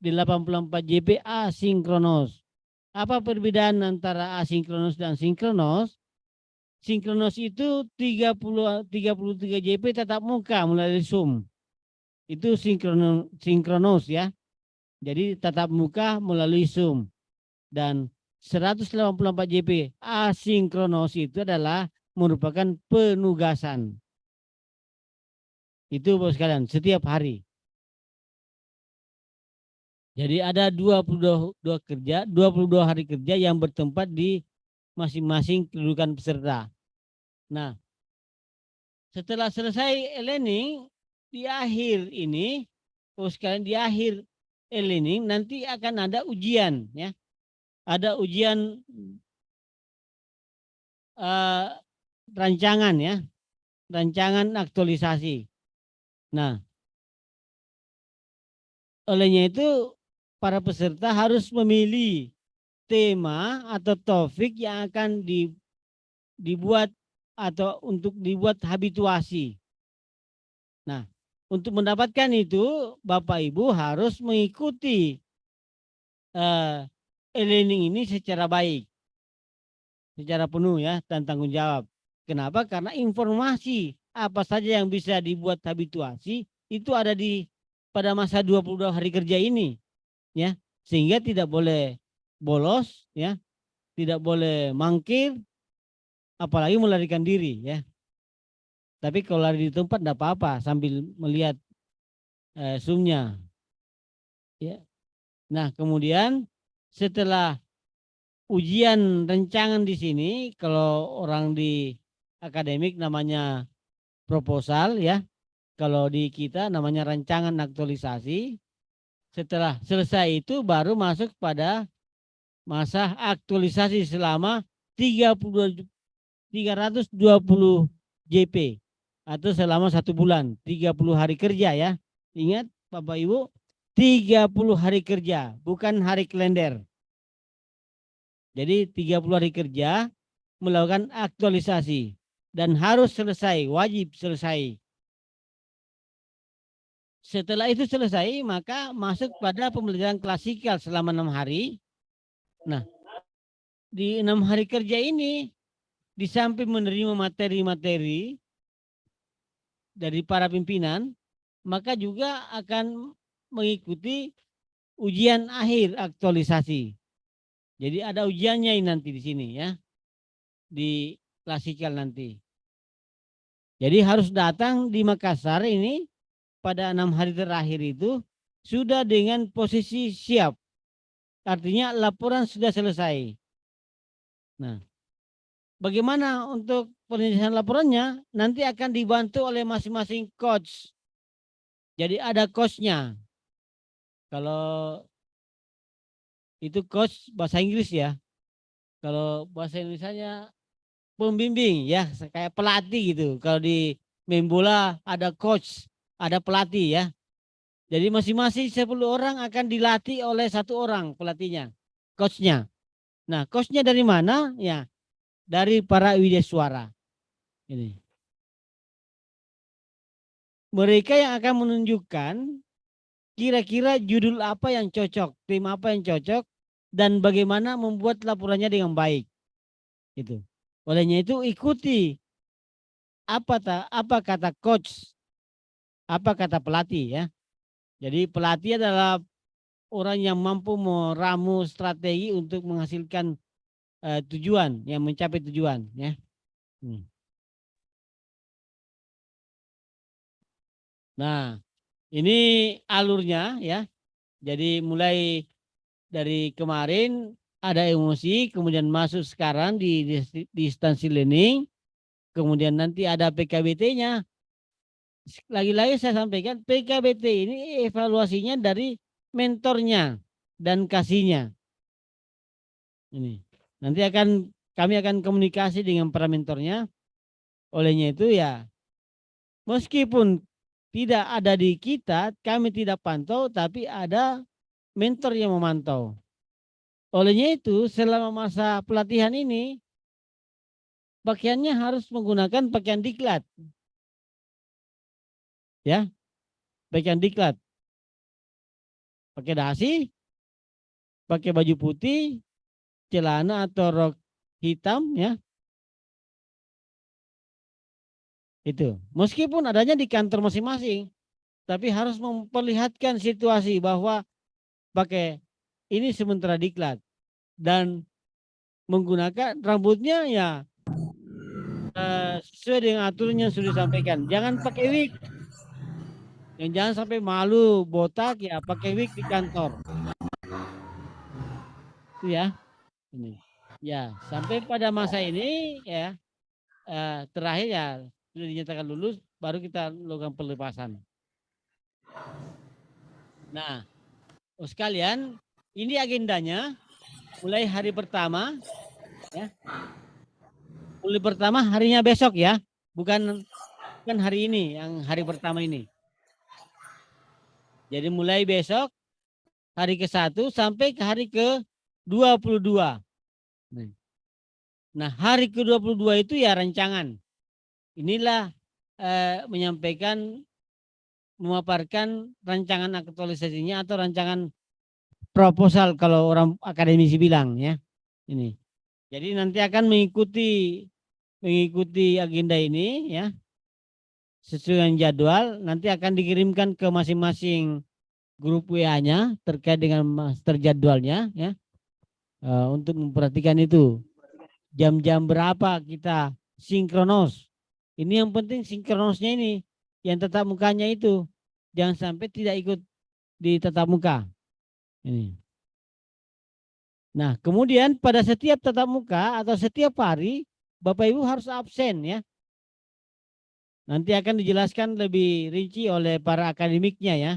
di 84 JP asinkronos. Apa perbedaan antara asinkronos dan sinkronos? Sinkronos itu 33 JP tatap muka melalui Zoom. Itu sinkronos ya. Jadi tatap muka melalui Zoom. Dan 184 JP asinkronos itu adalah merupakan penugasan. Itu Bapak sekalian, setiap hari. Jadi ada 22 hari kerja yang bertempat di masing-masing kedudukan peserta. Nah, setelah selesai e-learning di akhir ini, sekalian di akhir e-learning nanti akan ada ujian ya. Ada ujian rancangan ya. Rancangan aktualisasi. Nah, olehnya itu para peserta harus memilih tema atau topik yang akan dibuat atau untuk dibuat habituasi. Nah, untuk mendapatkan itu Bapak Ibu harus mengikuti e-learning ini secara baik, secara penuh ya dan tanggung jawab. Kenapa? Karena informasi apa saja yang bisa dibuat habituasi itu ada pada masa 22 hari kerja ini. Ya, sehingga tidak boleh bolos ya, tidak boleh mangkir, apalagi melarikan diri ya. Tapi kalau lari di tempat tidak apa-apa sambil melihat Zoom-nya ya. Nah, kemudian setelah ujian rancangan di sini, kalau orang di akademik namanya proposal ya, kalau di kita namanya rancangan aktualisasi. Setelah selesai itu baru masuk pada masa aktualisasi selama 320 JP atau selama 1 bulan, 30 hari kerja ya. Ingat Bapak Ibu, 30 hari kerja, bukan hari kalender. Jadi 30 hari kerja melakukan aktualisasi dan harus selesai, wajib selesai. Setelah itu selesai, maka masuk pada pembelajaran klasikal selama 6 hari. Nah, di 6 hari kerja ini, di samping menerima materi-materi dari para pimpinan, maka juga akan mengikuti ujian akhir aktualisasi. Jadi ada ujiannya nanti di sini ya, di klasikal nanti. Jadi harus datang di Makassar ini pada 6 hari terakhir itu sudah dengan posisi siap. Artinya laporan sudah selesai. Nah, bagaimana untuk penyelesaian laporannya? Nanti akan dibantu oleh masing-masing coach. Jadi ada coachnya. Kalau itu coach bahasa Inggris ya. Kalau bahasa Indonesianya pembimbing ya, kayak pelatih gitu. Kalau di main bola ada coach, ada pelatih ya. Jadi masing-masing 10 orang akan dilatih oleh 1 orang pelatihnya, coachnya. Nah, coachnya dari mana? Ya, dari para widyasuara. Ini. Mereka yang akan menunjukkan kira-kira judul apa yang cocok, tema apa yang cocok, dan bagaimana membuat laporannya dengan baik. Itu. Olehnya itu ikuti apa kata coach, apa kata pelatih ya. Jadi pelatih adalah orang yang mampu meramu strategi untuk menghasilkan tujuan, yang mencapai tujuan ya. Nah, ini alurnya ya. Jadi mulai dari kemarin ada emosi, kemudian masuk sekarang di distance learning, kemudian nanti ada PKBT-nya. Lagi-lagi saya sampaikan PKBT ini evaluasinya dari mentornya dan kasihnya. Ini nanti kami akan komunikasi dengan para mentornya. Olehnya itu ya, meskipun tidak ada di kita, kami tidak pantau, tapi ada mentor yang memantau. Olehnya itu selama masa pelatihan ini pakaiannya harus menggunakan pakaian diklat. Ya, pakaian diklat. pakai dasi, pakai baju putih, celana atau rok hitam ya. Itu. Meskipun adanya di kantor masing-masing, tapi harus memperlihatkan situasi bahwa pakai ini sementara diklat dan menggunakan rambutnya ya sesuai dengan aturan yang sudah disampaikan. Jangan pakai wig. Yang jangan sampai malu botak ya pakai wig di kantor. Itu ya. Ini. Ya, sampai pada masa ini ya terakhir ya sudah dinyatakan lulus baru kita lakukan pelepasan. Nah, sekalian, ini agendanya mulai hari pertama ya. Mulai pertama harinya besok ya, bukan hari ini yang hari pertama ini. Jadi mulai besok hari ke-1 sampai ke hari ke-22. Nah, hari ke-22 itu ya rancangan. Inilah menyampaikan memaparkan rancangan aktualisasinya atau rancangan proposal kalau orang akademisi bilang ya. Ini. Jadi nanti akan mengikuti agenda ini ya. Sesuai dengan jadwal nanti akan dikirimkan ke masing-masing grup WA-nya terkait dengan master jadwalnya ya. Untuk memperhatikan itu. Jam-jam berapa kita sinkronos. Ini yang penting sinkronosnya ini. Yang tatap mukanya itu. Jangan sampai tidak ikut di tatap muka. Ini. Nah, kemudian pada setiap tatap muka atau setiap hari, Bapak Ibu harus absen ya. Nanti akan dijelaskan lebih rinci oleh para akademiknya ya.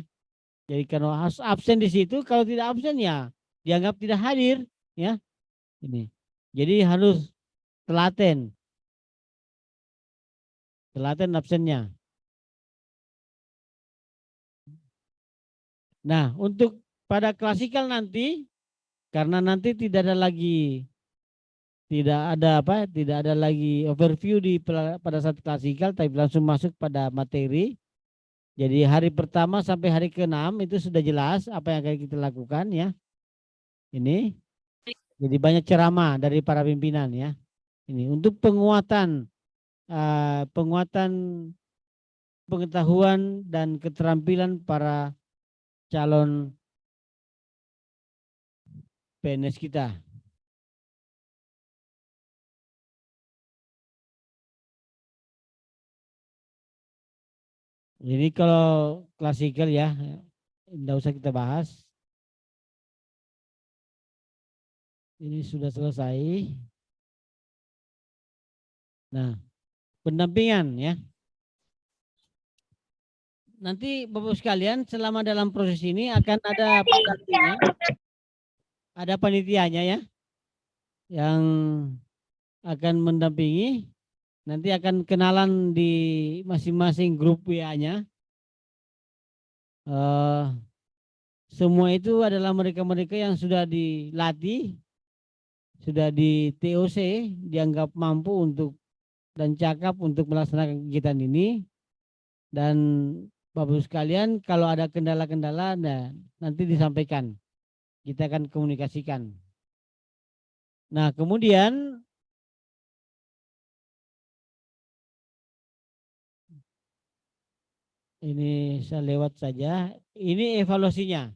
Jadi kalau harus absen di situ, kalau tidak absen ya dianggap tidak hadir ya. Ini. Jadi harus telaten. Telaten absennya. Nah, untuk pada klasikal nanti karena nanti tidak ada lagi overview pada saat klasikal tapi langsung masuk pada materi. Jadi hari pertama sampai hari ke-6 itu sudah jelas apa yang akan kita lakukan ya. Ini. Jadi banyak ceramah dari para pimpinan ya. Ini untuk penguatan pengetahuan dan keterampilan para calon PNS kita. Jadi kalau klasikal ya, tidak usah kita bahas. Ini sudah selesai. Nah, pendampingan ya. Nanti Bapak sekalian selama dalam proses ini akan ada pendampingnya. Ada panitianya ya. Yang akan mendampingi. Nanti akan kenalan di masing-masing grup WA-nya. Semua itu adalah mereka-mereka yang sudah dilatih, sudah di TOC, dianggap mampu untuk dan cakap untuk melaksanakan kegiatan ini. Dan Bapak sekalian kalau ada kendala-kendala nanti disampaikan. Kita akan komunikasikan. Nah kemudian ini saya lewat saja. Ini evaluasinya.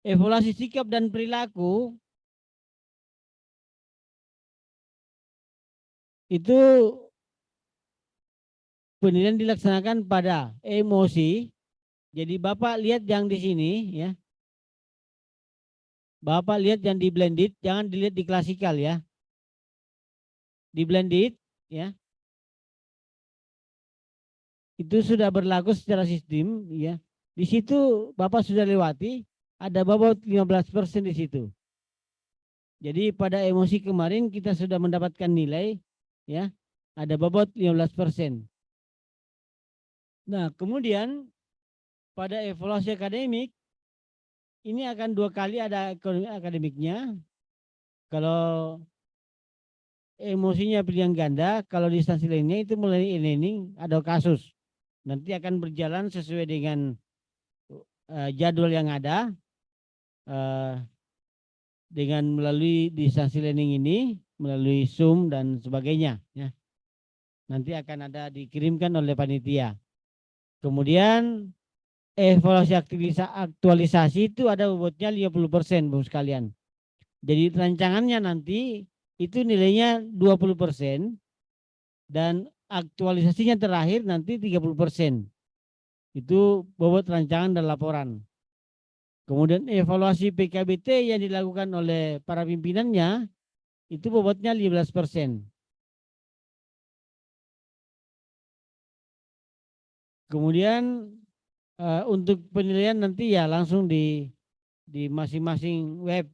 Evaluasi sikap dan perilaku itu penilaian dilaksanakan pada emosi. Jadi Bapak lihat yang di sini ya. Bapak lihat yang di blended, jangan dilihat di klasikal ya. Di blended ya. Itu sudah berlaku secara sistem ya. Di situ Bapak sudah lewati, ada bobot 15% di situ. Jadi pada emosi kemarin kita sudah mendapatkan nilai ya, ada bobot 15%. Nah, kemudian pada evaluasi akademik ini akan 2 kali ada akademiknya. Kalau emosinya pilihan ganda, kalau di instansi lainnya itu mulai e-learning ada kasus. Nanti akan berjalan sesuai dengan jadwal yang ada. dengan melalui distance learning ini, melalui Zoom dan sebagainya ya. Nanti akan ada dikirimkan oleh panitia. Kemudian evaluasi aktualisasi itu ada bobotnya 50% Bapak sekalian. Jadi rancangannya nanti itu nilainya 20% dan aktualisasinya terakhir nanti 30%. Itu bobot rancangan dan laporan. Kemudian evaluasi PKBT yang dilakukan oleh para pimpinannya itu bobotnya 15%. Kemudian untuk penilaian nanti ya langsung di masing-masing web.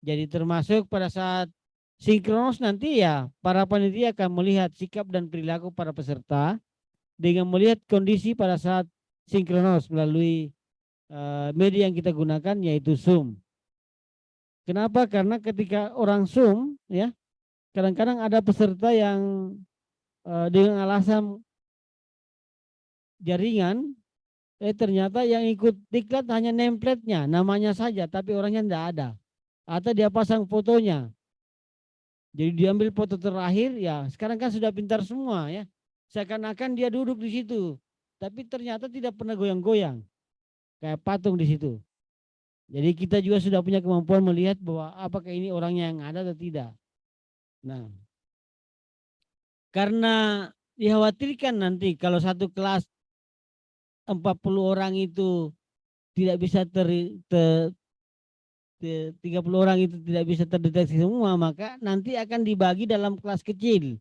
Jadi termasuk pada saat sinkronos nanti ya para panitia akan melihat sikap dan perilaku para peserta dengan melihat kondisi pada saat sinkronos melalui media yang kita gunakan yaitu Zoom. Kenapa? Karena ketika orang Zoom ya kadang-kadang ada peserta yang dengan alasan jaringan ternyata yang ikut diklat hanya template-nya, namanya saja tapi orangnya tidak ada. Atau dia pasang fotonya. Jadi diambil foto terakhir ya, sekarang kan sudah pintar semua ya. Seakan-akan dia duduk di situ, tapi ternyata tidak pernah goyang-goyang. Kayak patung di situ. Jadi kita juga sudah punya kemampuan melihat bahwa apakah ini orangnya yang ada atau tidak. Nah, karena dikhawatirkan nanti kalau satu kelas 40 orang itu tidak bisa 30 orang itu tidak bisa terdeteksi semua, maka nanti akan dibagi dalam kelas kecil,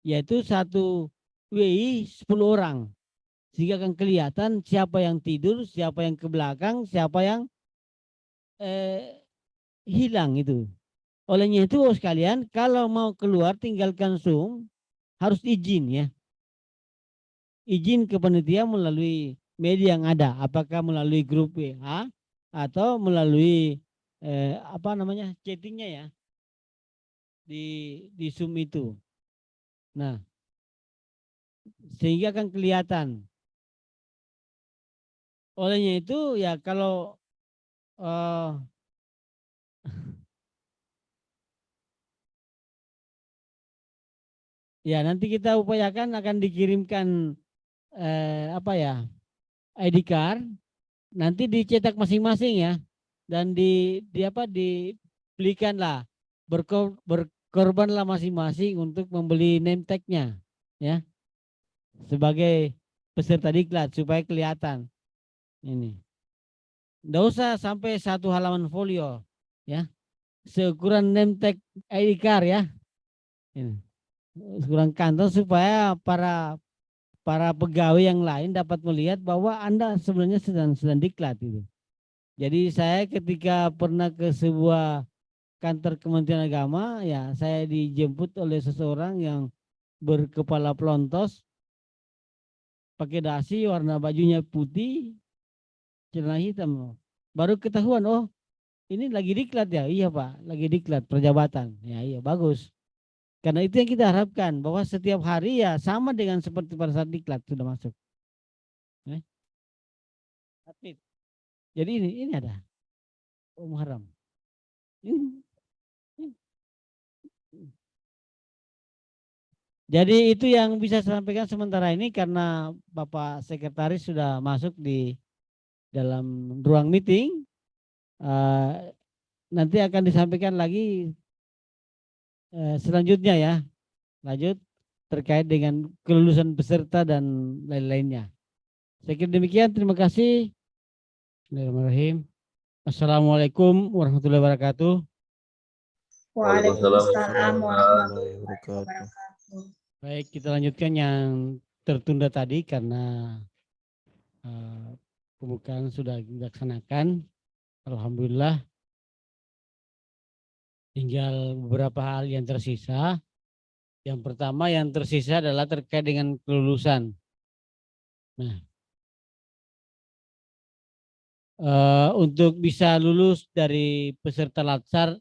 yaitu satu WI 10 orang. Sehingga akan kelihatan siapa yang tidur, siapa yang ke belakang, siapa yang hilang itu. Olehnya itu sekalian, kalau mau keluar tinggalkan Zoom, harus izin ya. Izin ke panitia melalui media yang ada, apakah melalui grup WA atau melalui chattingnya ya di Zoom itu. Nah, sehingga akan kelihatan. Olehnya itu ya kalau ya nanti kita upayakan akan dikirimkan ID card, nanti dicetak masing-masing ya, dan dibelikanlah berkorbanlah masing-masing untuk membeli name tag-nya ya sebagai peserta diklat supaya kelihatan ini. Nggak usah sampai 1 halaman folio ya, seukuran name tag ID card ya, ini seukuran kantong supaya para pegawai yang lain dapat melihat bahwa Anda sebenarnya sedang diklat itu. Jadi saya ketika pernah ke sebuah kantor Kementerian Agama, ya saya dijemput oleh seseorang yang berkepala pelontos, pakai dasi, warna bajunya putih, celana hitam. Baru ketahuan, oh ini lagi diklat ya? Iya Pak, lagi diklat perjabatan. Ya iya bagus. Karena itu yang kita harapkan, bahwa setiap hari ya sama dengan seperti pada saat diklat sudah masuk. Jadi ini ada Muharram. Jadi itu yang bisa saya sampaikan sementara ini, karena Bapak Sekretaris sudah masuk di dalam ruang meeting. Nanti akan disampaikan lagi selanjutnya ya, lanjut terkait dengan kelulusan peserta dan lain-lainnya. Saya kira demikian, terima kasih. Bismillahirrahmanirrahim. Assalamualaikum warahmatullahi wabarakatuh. Waalaikumsalam warahmatullahi wabarakatuh. Baik, kita lanjutkan yang tertunda tadi karena pembukaan sudah dilaksanakan. Alhamdulillah. Tinggal beberapa hal yang tersisa. Yang pertama yang tersisa adalah terkait dengan kelulusan. Nah, untuk bisa lulus dari peserta Latsar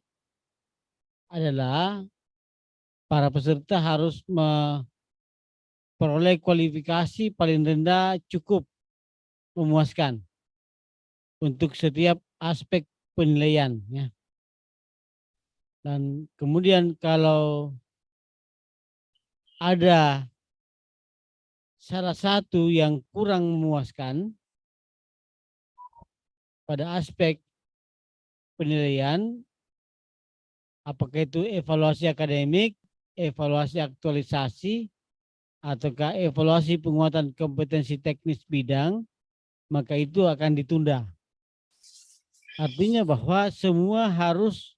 adalah para peserta harus memperoleh kualifikasi paling rendah cukup memuaskan untuk setiap aspek penilaian ya. Dan kemudian kalau ada salah satu yang kurang memuaskan pada aspek penilaian, apakah itu evaluasi akademik, evaluasi aktualisasi, ataukah evaluasi penguatan kompetensi teknis bidang, maka itu akan ditunda. Artinya bahwa semua harus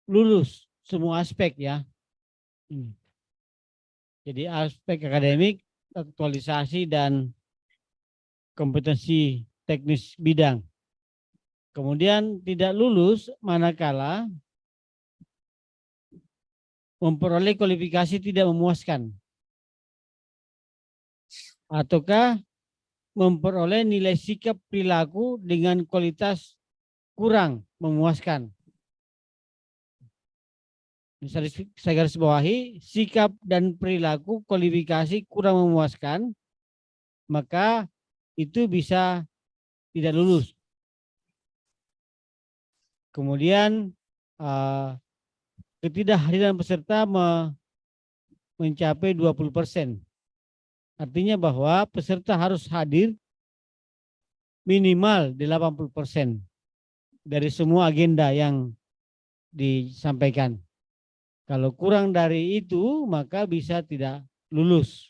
lulus, semua aspek ya. Jadi aspek akademik, aktualisasi, dan kompetensi teknis bidang. Kemudian tidak lulus manakala memperoleh kualifikasi tidak memuaskan. Ataukah memperoleh nilai sikap perilaku dengan kualitas kurang memuaskan. Misalnya saya garis bawahi, sikap dan perilaku kualifikasi kurang memuaskan, maka itu bisa tidak lulus. Kemudian ketidakhadiran peserta mencapai 20%. Artinya bahwa peserta harus hadir minimal 80% dari semua agenda yang disampaikan. Kalau kurang dari itu, maka bisa tidak lulus.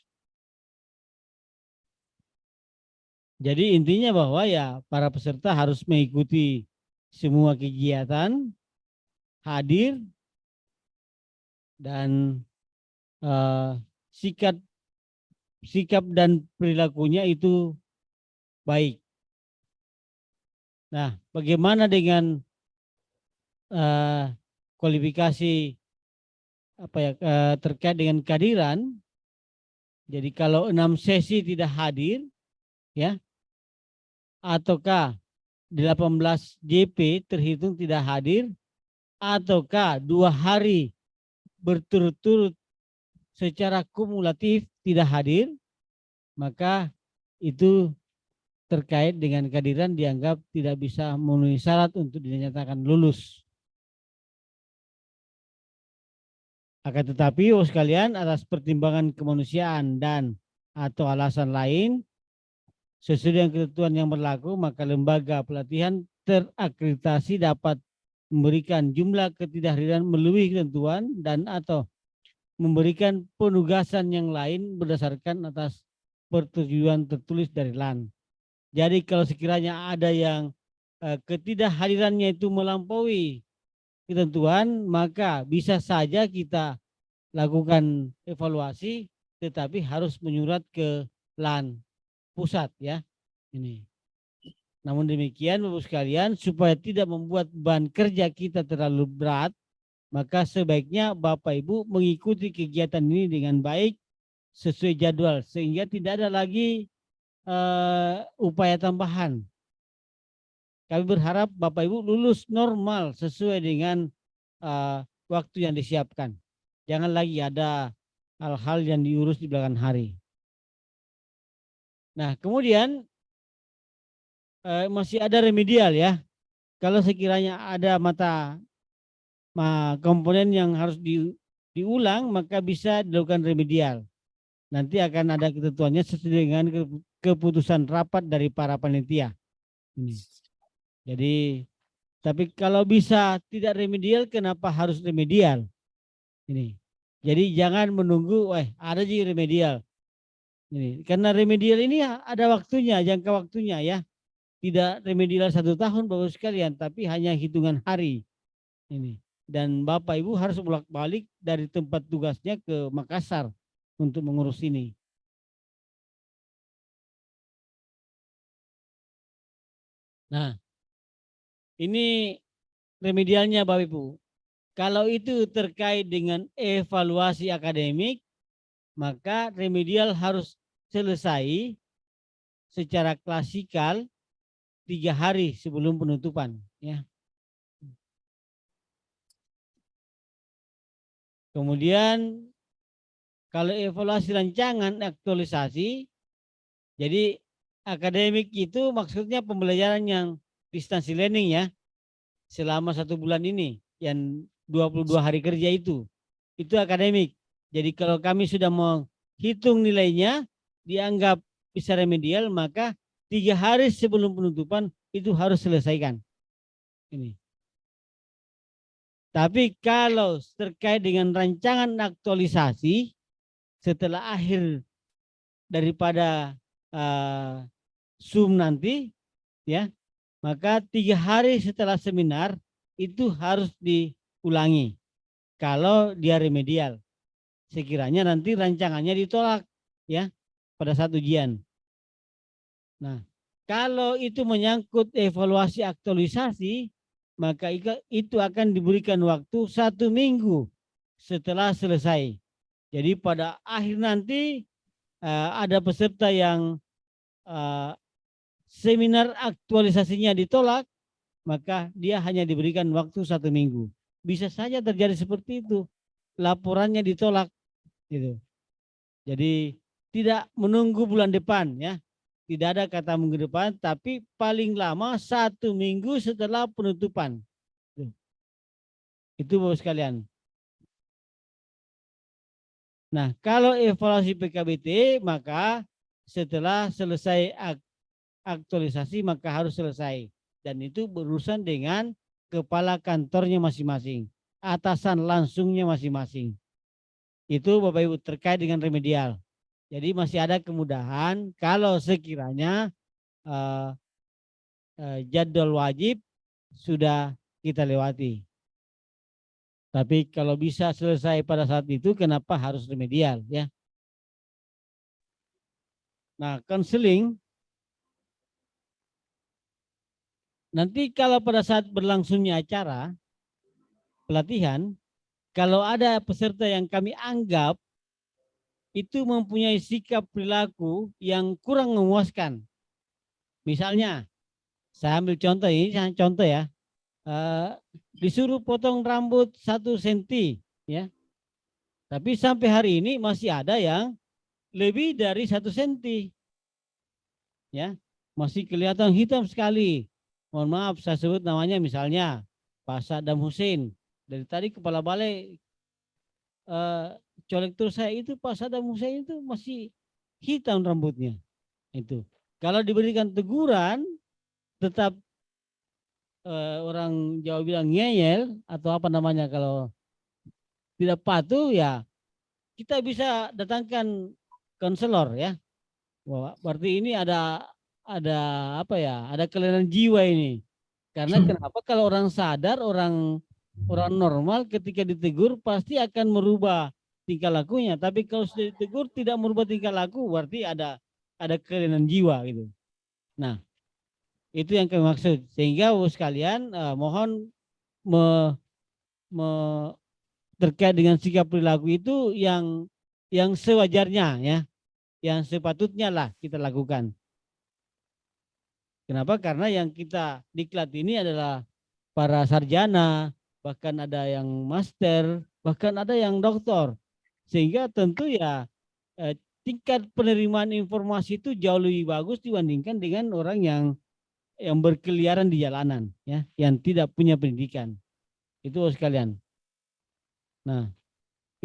Jadi intinya bahwa ya para peserta harus mengikuti semua kegiatan, hadir, dan sikap dan perilakunya itu baik. Nah, bagaimana dengan kualifikasi terkait dengan kehadiran? Jadi kalau 6 sesi tidak hadir, ya, ataukah 18 JP terhitung tidak hadir, ataukah 2 hari berturut-turut secara kumulatif tidak hadir, maka itu terkait dengan kehadiran dianggap tidak bisa memenuhi syarat untuk dinyatakan lulus. Akan tetapi, sekalian, atas pertimbangan kemanusiaan dan atau alasan lain, sesuai dengan ketentuan yang berlaku, maka lembaga pelatihan terakreditasi dapat memberikan jumlah ketidakhadiran melebihi ketentuan dan atau memberikan penugasan yang lain berdasarkan atas persetujuan tertulis dari LAN. Jadi kalau sekiranya ada yang ketidakhadirannya itu melampaui ketentuan, maka bisa saja kita lakukan evaluasi, tetapi harus menyurat ke LAN pusat ya. Ini. Namun demikian Bapak sekalian, supaya tidak membuat beban kerja kita terlalu berat, maka sebaiknya Bapak Ibu mengikuti kegiatan ini dengan baik sesuai jadwal sehingga tidak ada lagi upaya tambahan. Kami berharap Bapak Ibu lulus normal sesuai dengan waktu yang disiapkan. Jangan lagi ada hal-hal yang diurus di belakang hari. Nah, kemudian masih ada remedial ya. Kalau sekiranya ada komponen yang harus diulang, maka bisa dilakukan remedial. Nanti akan ada ketentuannya sesuai dengan keputusan rapat dari para panitia. Ini. Jadi, tapi kalau bisa tidak remedial, kenapa harus remedial? Ini. Jadi jangan menunggu, ada juga remedial. Ini. Karena remedial ini ada waktunya, jangka waktunya ya. Tidak remedial 1 tahun Bapak sekalian, tapi hanya hitungan hari. Ini. Dan Bapak Ibu harus bolak-balik dari tempat tugasnya ke Makassar untuk mengurus ini. Nah, ini remedialnya Bapak Ibu. Kalau itu terkait dengan evaluasi akademik, maka remedial harus selesai secara klasikal 3 hari sebelum penutupan. Ya. Kemudian kalau evaluasi rancangan aktualisasi, jadi akademik itu maksudnya pembelajaran yang distance learning ya. selama 1 bulan ini yang 22 hari kerja itu akademik. Jadi kalau kami sudah menghitung nilainya dianggap bisa remedial, maka 3 hari sebelum penutupan itu harus selesaikan. Ini. Tapi kalau terkait dengan rancangan aktualisasi setelah akhir daripada Zoom nanti, ya, maka 3 hari setelah seminar itu harus diulangi. Kalau dia remedial, sekiranya nanti rancangannya ditolak, ya, pada saat ujian. Nah, kalau itu menyangkut evaluasi aktualisasi, maka itu akan diberikan waktu 1 minggu setelah selesai. Jadi pada akhir nanti ada peserta yang seminar aktualisasinya ditolak, maka dia hanya diberikan waktu 1 minggu. Bisa saja terjadi seperti itu, laporannya ditolak, gitu. Jadi tidak menunggu bulan depan, ya. Tidak ada kata minggu depan, tapi paling lama 1 minggu setelah penutupan. Itu Bapak sekalian. Nah, kalau evaluasi PKBT, maka setelah selesai aktualisasi maka harus selesai. Dan itu berurusan dengan kepala kantornya masing-masing, atasan langsungnya masing-masing. Itu Bapak Ibu terkait dengan remedial. Jadi masih ada kemudahan kalau sekiranya jadwal wajib sudah kita lewati. Tapi kalau bisa selesai pada saat itu, kenapa harus remedial, ya? Nah, konseling nanti kalau pada saat berlangsungnya acara pelatihan, kalau ada peserta yang kami anggap itu mempunyai sikap perilaku yang kurang memuaskan. Misalnya, saya ambil contoh ini, contoh ya, disuruh potong rambut 1 cm, ya. Tapi sampai hari ini masih ada yang lebih dari 1 cm, ya, masih kelihatan hitam sekali. Mohon maaf, saya sebut namanya misalnya Pak Saddam Hussein. Dari tadi kepala balai kolektor saya itu Pak Saddam Hussein itu masih hitam rambutnya. Itu kalau diberikan teguran tetap orang Jawa bilang ngeyel atau apa namanya, kalau tidak patuh ya kita bisa datangkan konselor, ya. Wah, berarti ini ada apa ya? Ada kelainan jiwa ini. Karena kenapa? Kalau orang sadar, orang normal ketika ditegur pasti akan merubah tingkah lakunya. Tapi kalau sudah ditegur tidak merubah tingkah laku, berarti ada kelainan jiwa gitu. Nah, itu yang kami maksud. Sehingga sekalian mohon terkait dengan sikap perilaku itu yang sewajarnya, ya, yang sepatutnya lah kita lakukan. Kenapa? Karena yang kita diklat ini adalah para sarjana, bahkan ada yang master, bahkan ada yang doktor. Sehingga tentu ya tingkat penerimaan informasi itu jauh lebih bagus dibandingkan dengan orang yang berkeliaran di jalanan, ya, yang tidak punya pendidikan. Itu sekalian. Nah,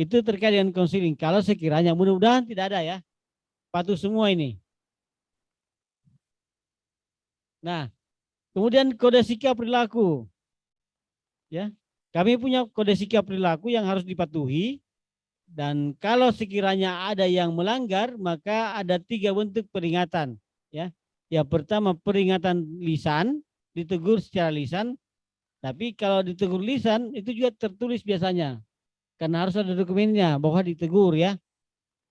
itu terkait dengan konseling. Kalau sekiranya, mudah-mudahan tidak ada, ya, patuh semua ini. Nah, kemudian kode sikap perilaku, ya, kami punya kode sikap perilaku yang harus dipatuhi. Dan kalau sekiranya ada yang melanggar, maka ada 3 bentuk peringatan, ya. Yang pertama peringatan lisan, ditegur secara lisan. Tapi kalau ditegur lisan itu juga tertulis biasanya, karena harus ada dokumennya bahwa ditegur, ya.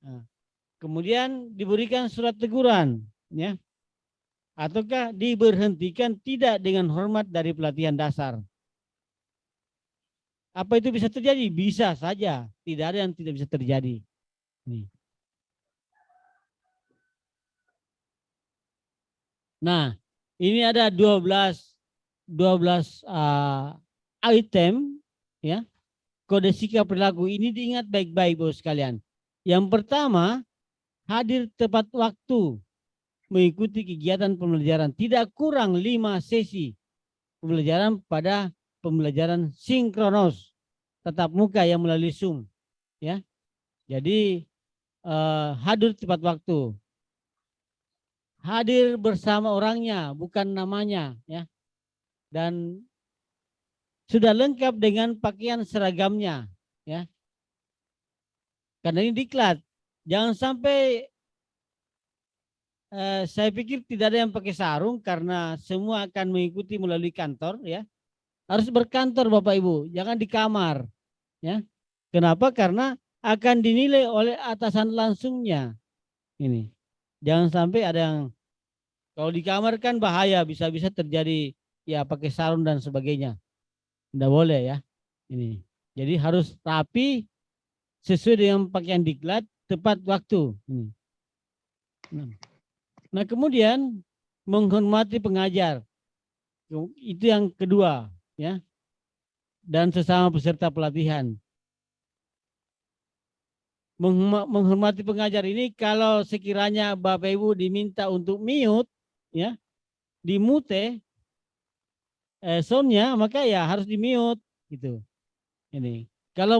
Nah, kemudian diberikan surat teguran, ya, ataukah diberhentikan tidak dengan hormat dari pelatihan dasar. Apa itu bisa terjadi? Bisa saja. Tidak ada yang tidak bisa terjadi. Nih. Nah, ini ada 12 item, ya. Kode sikap perilaku ini diingat baik-baik, Bos sekalian. Yang pertama, hadir tepat waktu mengikuti kegiatan pembelajaran. Tidak kurang 5 sesi pembelajaran pada pembelajaran sinkronos tatap muka yang melalui Zoom, ya. Jadi hadir tepat waktu, hadir bersama orangnya, bukan namanya, ya. Dan sudah lengkap dengan pakaian seragamnya, ya. Karena ini diklat, jangan sampai saya pikir tidak ada yang pakai sarung karena semua akan mengikuti melalui kantor, ya. Harus berkantor Bapak Ibu, jangan di kamar, ya. Kenapa? Karena akan dinilai oleh atasan langsungnya. Ini. Jangan sampai ada yang kalau di kamar kan bahaya, bisa-bisa terjadi ya pakai sarung dan sebagainya. Tidak boleh, ya. Ini. Jadi harus rapi sesuai dengan pakaian diklat tepat waktu. Ini. Nah, kemudian menghormati pengajar. Itu yang kedua, ya. Dan sesama peserta pelatihan. Menghormati pengajar ini kalau sekiranya Bapak Ibu diminta untuk mute, ya, di mute soundnya, maka ya harus di mute gitu. Ini kalau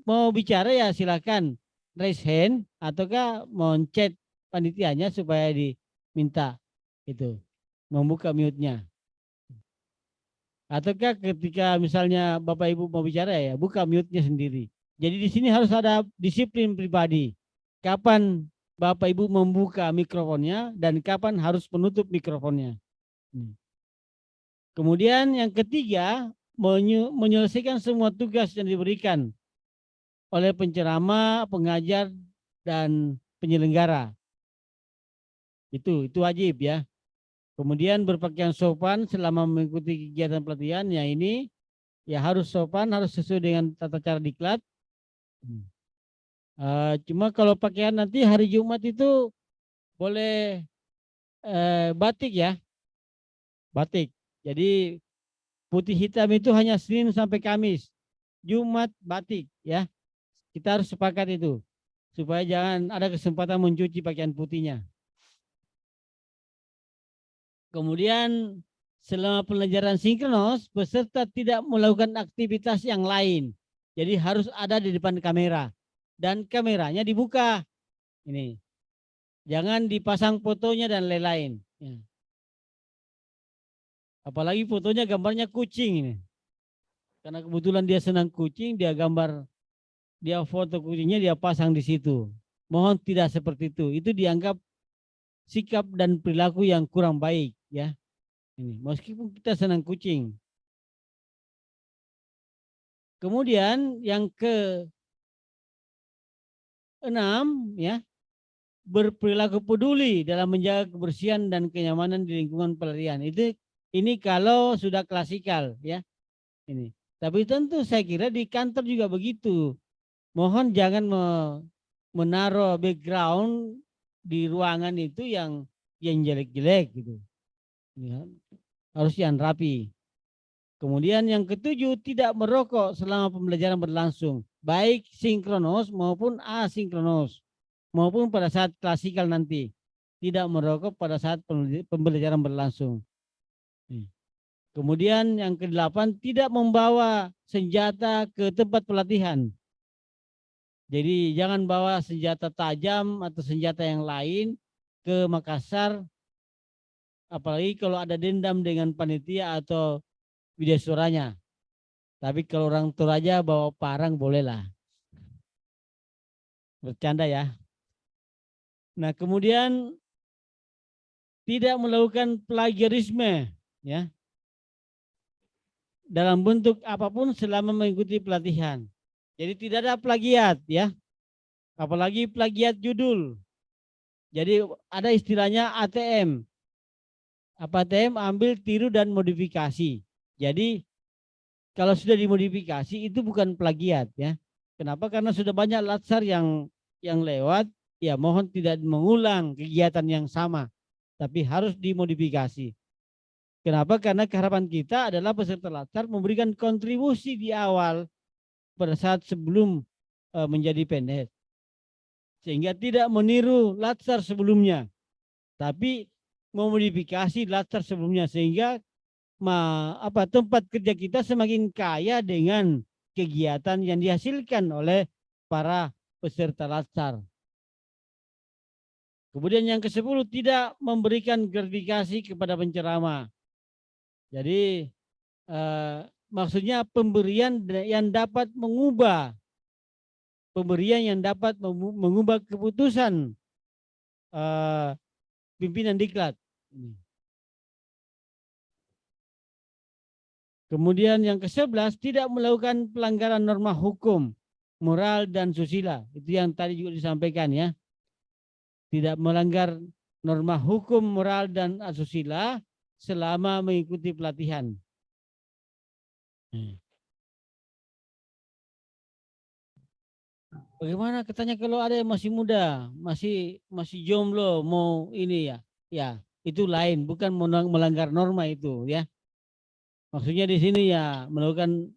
mau bicara ya silakan raise hand ataukah mau chat panitianya supaya diminta itu membuka mute-nya. Ataukah ketika misalnya Bapak Ibu mau bicara ya buka mute-nya sendiri. Jadi di sini harus ada disiplin pribadi. Kapan Bapak Ibu membuka mikrofonnya dan kapan harus menutup mikrofonnya. Kemudian yang ketiga, menyelesaikan semua tugas yang diberikan oleh penceramah, pengajar, dan penyelenggara. Itu wajib, ya. Kemudian berpakaian sopan selama mengikuti kegiatan pelatihan. Ya ini ya harus sopan, harus sesuai dengan tata cara diklat. Cuma kalau pakaian nanti hari Jumat itu boleh batik, ya. Batik. Jadi putih hitam itu hanya Senin sampai Kamis. Jumat batik, ya. Kita harus sepakat itu. Supaya jangan ada kesempatan mencuci pakaian putihnya. Kemudian selama pelajaran sinkronos, peserta tidak melakukan aktivitas yang lain. Jadi harus ada di depan kamera. Dan kameranya dibuka. Ini. Jangan dipasang fotonya dan lain-lain. Ya. Apalagi fotonya gambarnya kucing ini. Karena kebetulan dia senang kucing, dia foto kucingnya dia pasang di situ. Mohon tidak seperti itu. Itu dianggap sikap dan perilaku yang kurang baik, ya. Ini meskipun kita senang kucing. Kemudian yang ke-6, ya, berperilaku peduli dalam menjaga kebersihan dan kenyamanan di lingkungan pelatihan. Ini kalau sudah klasikal, ya. Ini. Tapi tentu saya kira di kantor juga begitu. Mohon jangan menaruh background di ruangan itu yang jelek-jelek gitu. Ya, harus yang rapi. Kemudian yang ke-7, tidak merokok selama pembelajaran berlangsung, baik sinkronos maupun asinkronos, maupun pada saat klasikal nanti. Tidak merokok pada saat pembelajaran berlangsung. Kemudian yang ke-8, tidak membawa senjata ke tempat pelatihan. Jadi jangan bawa senjata tajam atau senjata yang lain ke Makassar. Apalagi kalau ada dendam dengan panitia atau widyasuranya. Tapi kalau orang Toraja bawa parang bolehlah. Bercanda, ya. Nah, kemudian tidak melakukan plagiarisme, ya. Dalam bentuk apapun selama mengikuti pelatihan. Jadi tidak ada plagiat, ya. Apalagi plagiat judul. Jadi ada istilahnya ATM. Apa ATM? Ambil, tiru, dan modifikasi. Jadi kalau sudah dimodifikasi itu bukan plagiat, ya. Kenapa? Karena sudah banyak latsar yang lewat, ya mohon tidak mengulang kegiatan yang sama, tapi harus dimodifikasi. Kenapa? Karena keharapan kita adalah peserta latsar memberikan kontribusi di awal pada saat sebelum menjadi PNS. Sehingga tidak meniru latsar sebelumnya, tapi memodifikasi latsar sebelumnya sehingga tempat kerja kita semakin kaya dengan kegiatan yang dihasilkan oleh para peserta latsar. Kemudian yang ke-10, tidak memberikan gratifikasi kepada penceramah. Jadi maksudnya pemberian yang dapat mengubah keputusan pimpinan diklat. Kemudian yang ke-11, tidak melakukan pelanggaran norma hukum, moral dan susila. Itu yang tadi juga disampaikan ya. Tidak melanggar norma hukum, moral dan asusila selama mengikuti pelatihan. Bagaimana katanya kalau ada yang masih muda, masih jomblo, mau ini ya, ya itu lain, bukan melanggar norma itu ya. Maksudnya di sini ya melakukan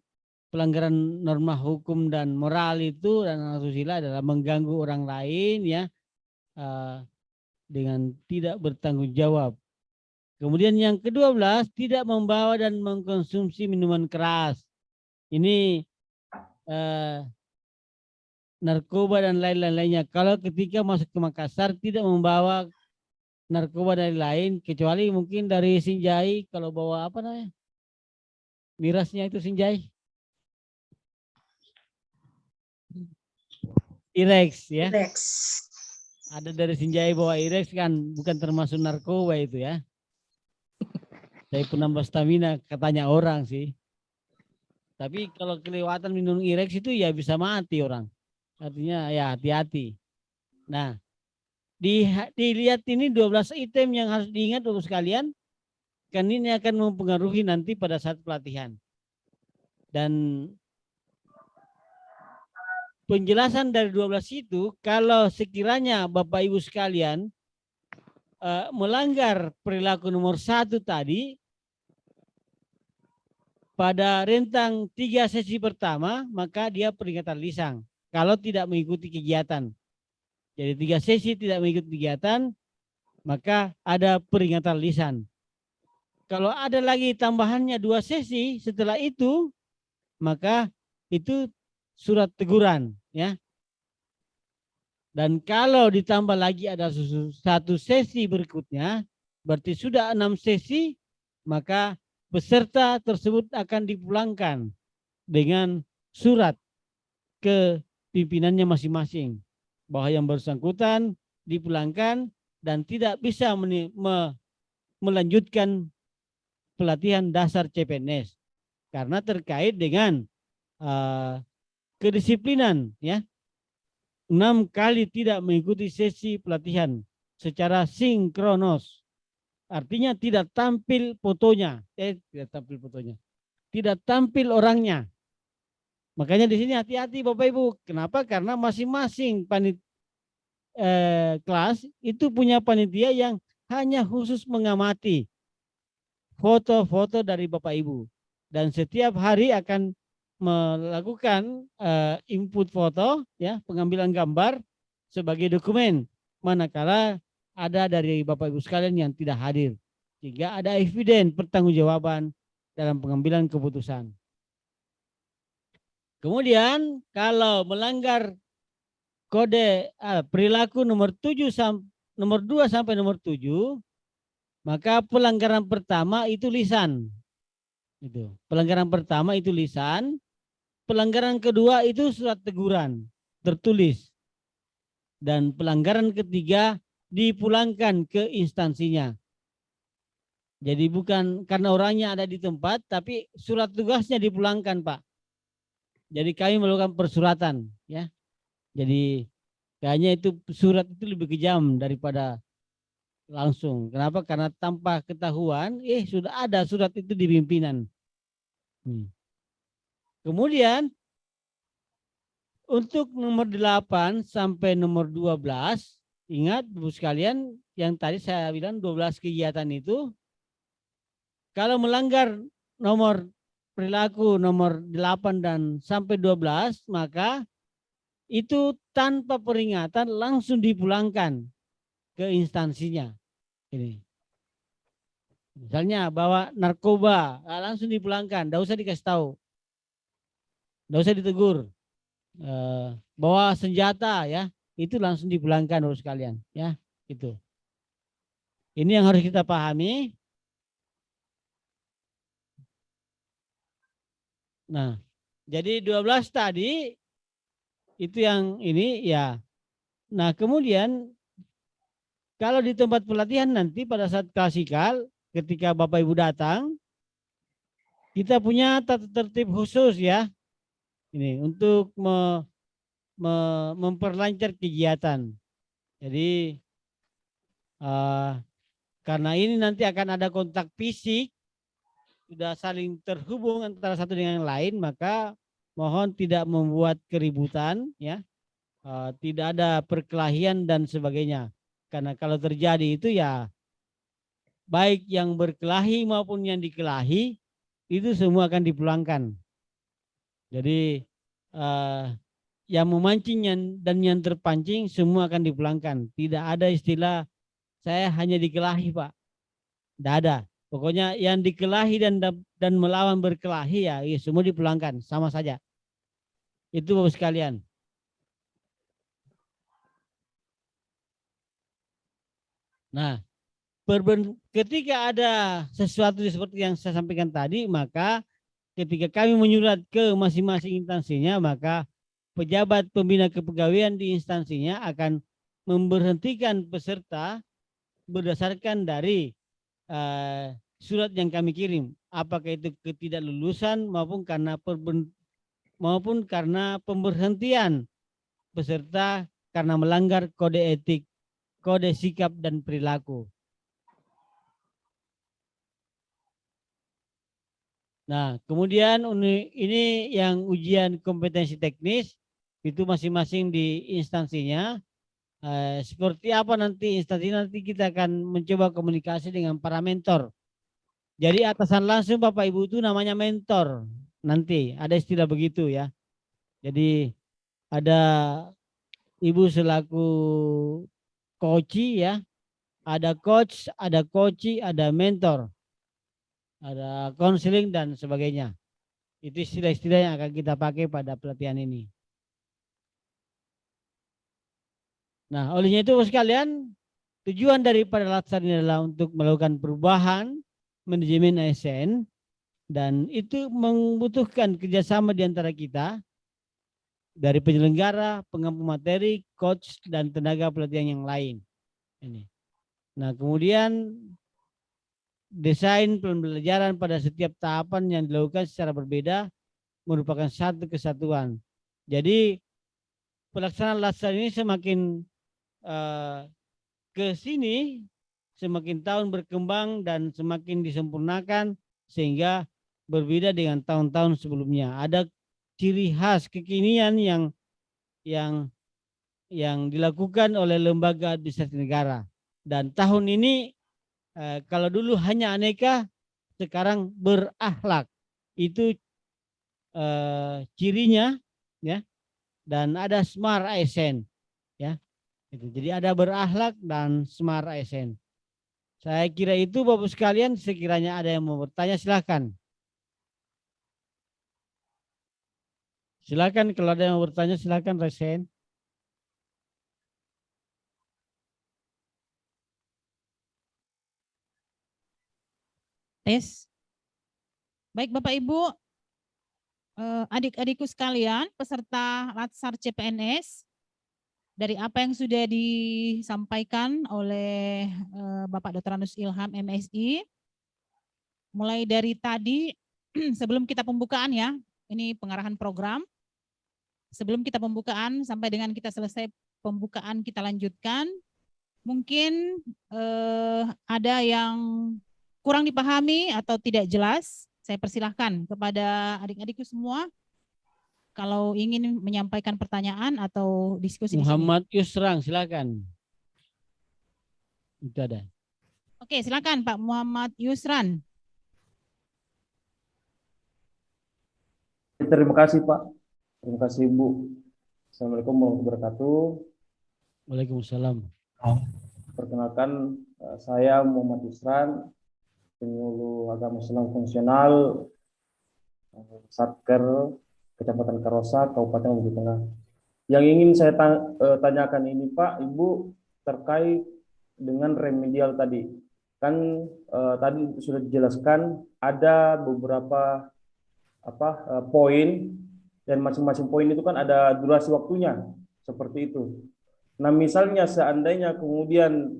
pelanggaran norma hukum dan moral itu dan asusila adalah mengganggu orang lain ya, dengan tidak bertanggung jawab. Kemudian yang ke-12, tidak membawa dan mengkonsumsi minuman keras. Ini narkoba dan lain-lainnya. Kalau ketika masuk ke Makassar tidak membawa narkoba dan lain, kecuali mungkin dari Sinjai, kalau bawa apa namanya? Mirasnya itu Sinjai. Irex ya. Rex. Ada dari Sinjai bawa Irex kan, bukan termasuk narkoba itu ya. Saya penambah stamina katanya orang sih. Tapi kalau kelewatan minum Irex itu ya bisa mati orang. Artinya ya hati-hati. Nah, dilihat ini 12 item yang harus diingat untuk sekalian. Kan ini akan mempengaruhi nanti pada saat pelatihan. Dan penjelasan dari 12 itu, kalau sekiranya Bapak Ibu sekalian melanggar perilaku nomor 1 tadi, pada rentang 3 sesi pertama, maka dia peringatan lisan. Kalau tidak mengikuti kegiatan. Jadi 3 sesi tidak mengikuti kegiatan, maka ada peringatan lisan. Kalau ada lagi tambahannya 2 sesi setelah itu, maka itu surat teguran. Ya. Dan kalau ditambah lagi ada 1 sesi berikutnya, berarti sudah 6 sesi, maka peserta tersebut akan dipulangkan dengan surat ke pimpinannya masing-masing bahwa yang bersangkutan dipulangkan dan tidak bisa melanjutkan pelatihan dasar CPNS karena terkait dengan kedisiplinan ya. 6 kali tidak mengikuti sesi pelatihan secara sinkronos. Artinya tidak tampil fotonya, tidak tampil orangnya. Makanya di sini hati-hati Bapak Ibu. Kenapa? Karena masing-masing kelas itu punya panitia yang hanya khusus mengamati foto-foto dari Bapak Ibu. Dan setiap hari akan melakukan input foto, ya, pengambilan gambar sebagai dokumen. Manakala ada dari Bapak Ibu sekalian yang tidak hadir. Sehingga ada eviden pertanggungjawaban dalam pengambilan keputusan. Kemudian kalau melanggar kode perilaku nomor 2 sampai nomor 7, maka pelanggaran pertama itu lisan. Itu. Pelanggaran pertama itu lisan, pelanggaran kedua itu surat teguran tertulis. Dan pelanggaran ketiga dipulangkan ke instansinya. Jadi bukan karena orangnya ada di tempat, tapi surat tugasnya dipulangkan, Pak. Jadi kami melakukan persuratan, ya. Jadi kayaknya itu surat itu lebih kejam daripada langsung. Kenapa? Karena tanpa ketahuan, sudah ada surat itu di pimpinan. Kemudian untuk nomor 8 sampai nomor 12, ingat Bu sekalian yang tadi saya bilang 12 kegiatan itu, kalau melanggar nomor perilaku nomor 8 dan sampai 12, maka itu tanpa peringatan langsung dipulangkan ke instansinya. Ini. Misalnya bawa narkoba, langsung dipulangkan, tidak usah dikasih tahu, tidak usah ditegur. Bawa senjata ya, itu langsung dipulangkan harus sekalian ya, itu. Ini yang harus kita pahami. Nah, jadi 12 tadi itu yang ini ya. Nah, kemudian kalau di tempat pelatihan nanti pada saat klasikal ketika Bapak Ibu datang, kita punya tata tertib khusus ya. Ini untuk memperlancar kegiatan. Jadi karena ini nanti akan ada kontak fisik, sudah saling terhubung antara satu dengan yang lain, maka mohon tidak membuat keributan ya. Tidak ada perkelahian dan sebagainya. Karena kalau terjadi itu ya baik yang berkelahi maupun yang dikelahi itu semua akan dipulangkan. Jadi yang memancing dan yang terpancing semua akan dipulangkan. Tidak ada istilah saya hanya dikelahi Pak. Tidak ada. Pokoknya yang dikelahi dan melawan berkelahi ya semua dipulangkan sama saja. Itu Bapak sekalian. Nah, ketika ada sesuatu seperti yang saya sampaikan tadi, maka ketika kami menyurat ke masing-masing instansinya, maka pejabat pembina kepegawaian di instansinya akan memberhentikan peserta berdasarkan dari surat yang kami kirim. Apakah itu ketidaklulusan maupun karena pemberhentian peserta karena melanggar kode etik, kode sikap dan perilaku. Nah, kemudian ini yang ujian kompetensi teknis itu masing-masing di instansinya. Seperti apa nanti instansi nanti kita akan mencoba komunikasi dengan para mentor. Jadi atasan langsung Bapak Ibu itu namanya mentor. Nanti ada istilah begitu ya. Jadi ada Ibu selaku coach ya. Ada coach, ada coach, ada mentor. Ada konseling dan sebagainya. Itu istilah-istilah yang akan kita pakai pada pelatihan ini. Nah, olehnya itu sekalian, tujuan daripada latihan ini adalah untuk melakukan perubahan manajemen ASN dan itu membutuhkan kerjasama di antara kita dari penyelenggara, pengampu materi, coach dan tenaga pelatihan yang lain. Ini. Nah, kemudian desain pembelajaran pada setiap tahapan yang dilakukan secara berbeda merupakan satu kesatuan. Jadi pelaksanaan latihan ini semakin ke sini semakin tahun berkembang dan semakin disempurnakan sehingga berbeda dengan tahun-tahun sebelumnya. Ada ciri khas kekinian yang dilakukan oleh lembaga administrasi negara. Dan tahun ini kalau dulu hanya aneka, sekarang berakhlak. Itu cirinya ya. Dan ada smart ASN ya. Jadi ada berakhlak dan smart ASN. Saya kira itu Bapak sekalian, sekiranya ada yang mau bertanya silakan. Silakan kalau ada yang mau bertanya silakan resen. Tes. Baik Bapak Ibu, adik-adikku sekalian, peserta Latsar CPNS, dari apa yang sudah disampaikan oleh Bapak Dr. Anus Ilham MSI, mulai dari tadi sebelum kita pembukaan ya, ini pengarahan program. Sebelum kita pembukaan sampai dengan kita selesai pembukaan kita lanjutkan, mungkin ada yang kurang dipahami atau tidak jelas, saya persilahkan kepada adik-adikku semua kalau ingin menyampaikan pertanyaan atau diskusi Muhammad Yusran, silakan. Itu ada. Oke, silakan Pak Muhammad Yusran. Terima kasih Pak. Terima kasih Bu. Assalamualaikum warahmatullahi wabarakatuh. Waalaikumsalam. Perkenalkan saya Muhammad Yusran penyuluh agama Islam fungsional Satker Kecamatan Karosa, Kabupaten Maluku Tengah. Yang ingin saya tanyakan ini Pak, Ibu, terkait dengan remedial tadi. Kan tadi sudah dijelaskan ada beberapa poin, dan masing-masing poin itu kan ada durasi waktunya, seperti itu. Nah, misalnya seandainya kemudian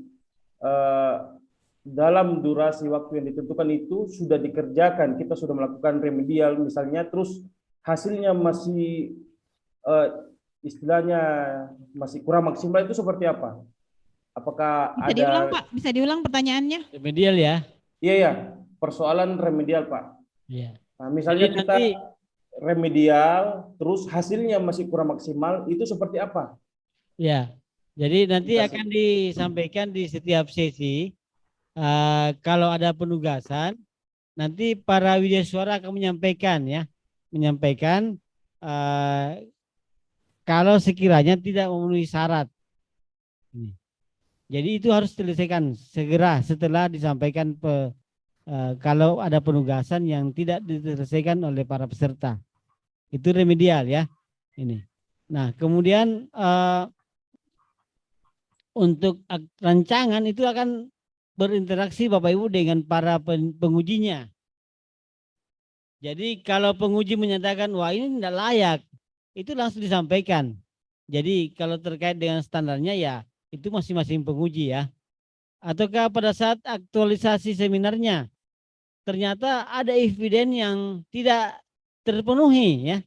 dalam durasi waktu yang ditentukan itu sudah dikerjakan, kita sudah melakukan remedial misalnya, terus hasilnya masih istilahnya masih kurang maksimal, itu seperti apa? Apakah Bisa ada diulang Pak, bisa diulang pertanyaannya? Remedial ya. Iya ya, persoalan remedial Pak. Iya. Nah, misalnya Jadi kita remedial terus hasilnya masih kurang maksimal, itu seperti apa? Ya, jadi nanti Kita akan disampaikan di setiap sesi. Kalau ada penugasan, nanti para widyasuara akan menyampaikan ya, kalau sekiranya tidak memenuhi syarat. Jadi itu harus diselesaikan segera setelah disampaikan kalau ada penugasan yang tidak diselesaikan oleh para peserta. Itu remedial ya. Ini. Nah, kemudian untuk rancangan itu akan berinteraksi Bapak Ibu dengan para pengujinya. Jadi kalau penguji menyatakan wah ini tidak layak, itu langsung disampaikan. Jadi kalau terkait dengan standarnya ya itu masing-masing penguji ya. Ataukah pada saat aktualisasi seminarnya ternyata ada eviden yang tidak terpenuhi ya.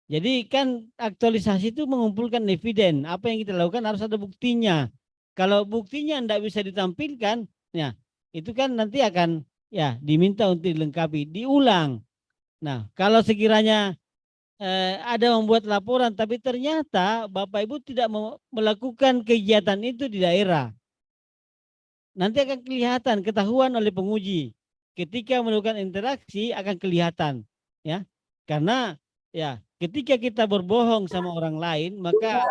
Jadi kan aktualisasi itu mengumpulkan eviden. Apa yang kita lakukan harus ada buktinya. Kalau buktinya tidak bisa ditampilkan, ya itu kan nanti akan ya diminta untuk dilengkapi, diulang. Nah, kalau sekiranya ada membuat laporan, tapi ternyata Bapak Ibu tidak melakukan kegiatan itu di daerah, nanti akan kelihatan, ketahuan oleh penguji. Ketika melakukan interaksi akan kelihatan, ya, karena ya ketika kita berbohong sama orang lain, maka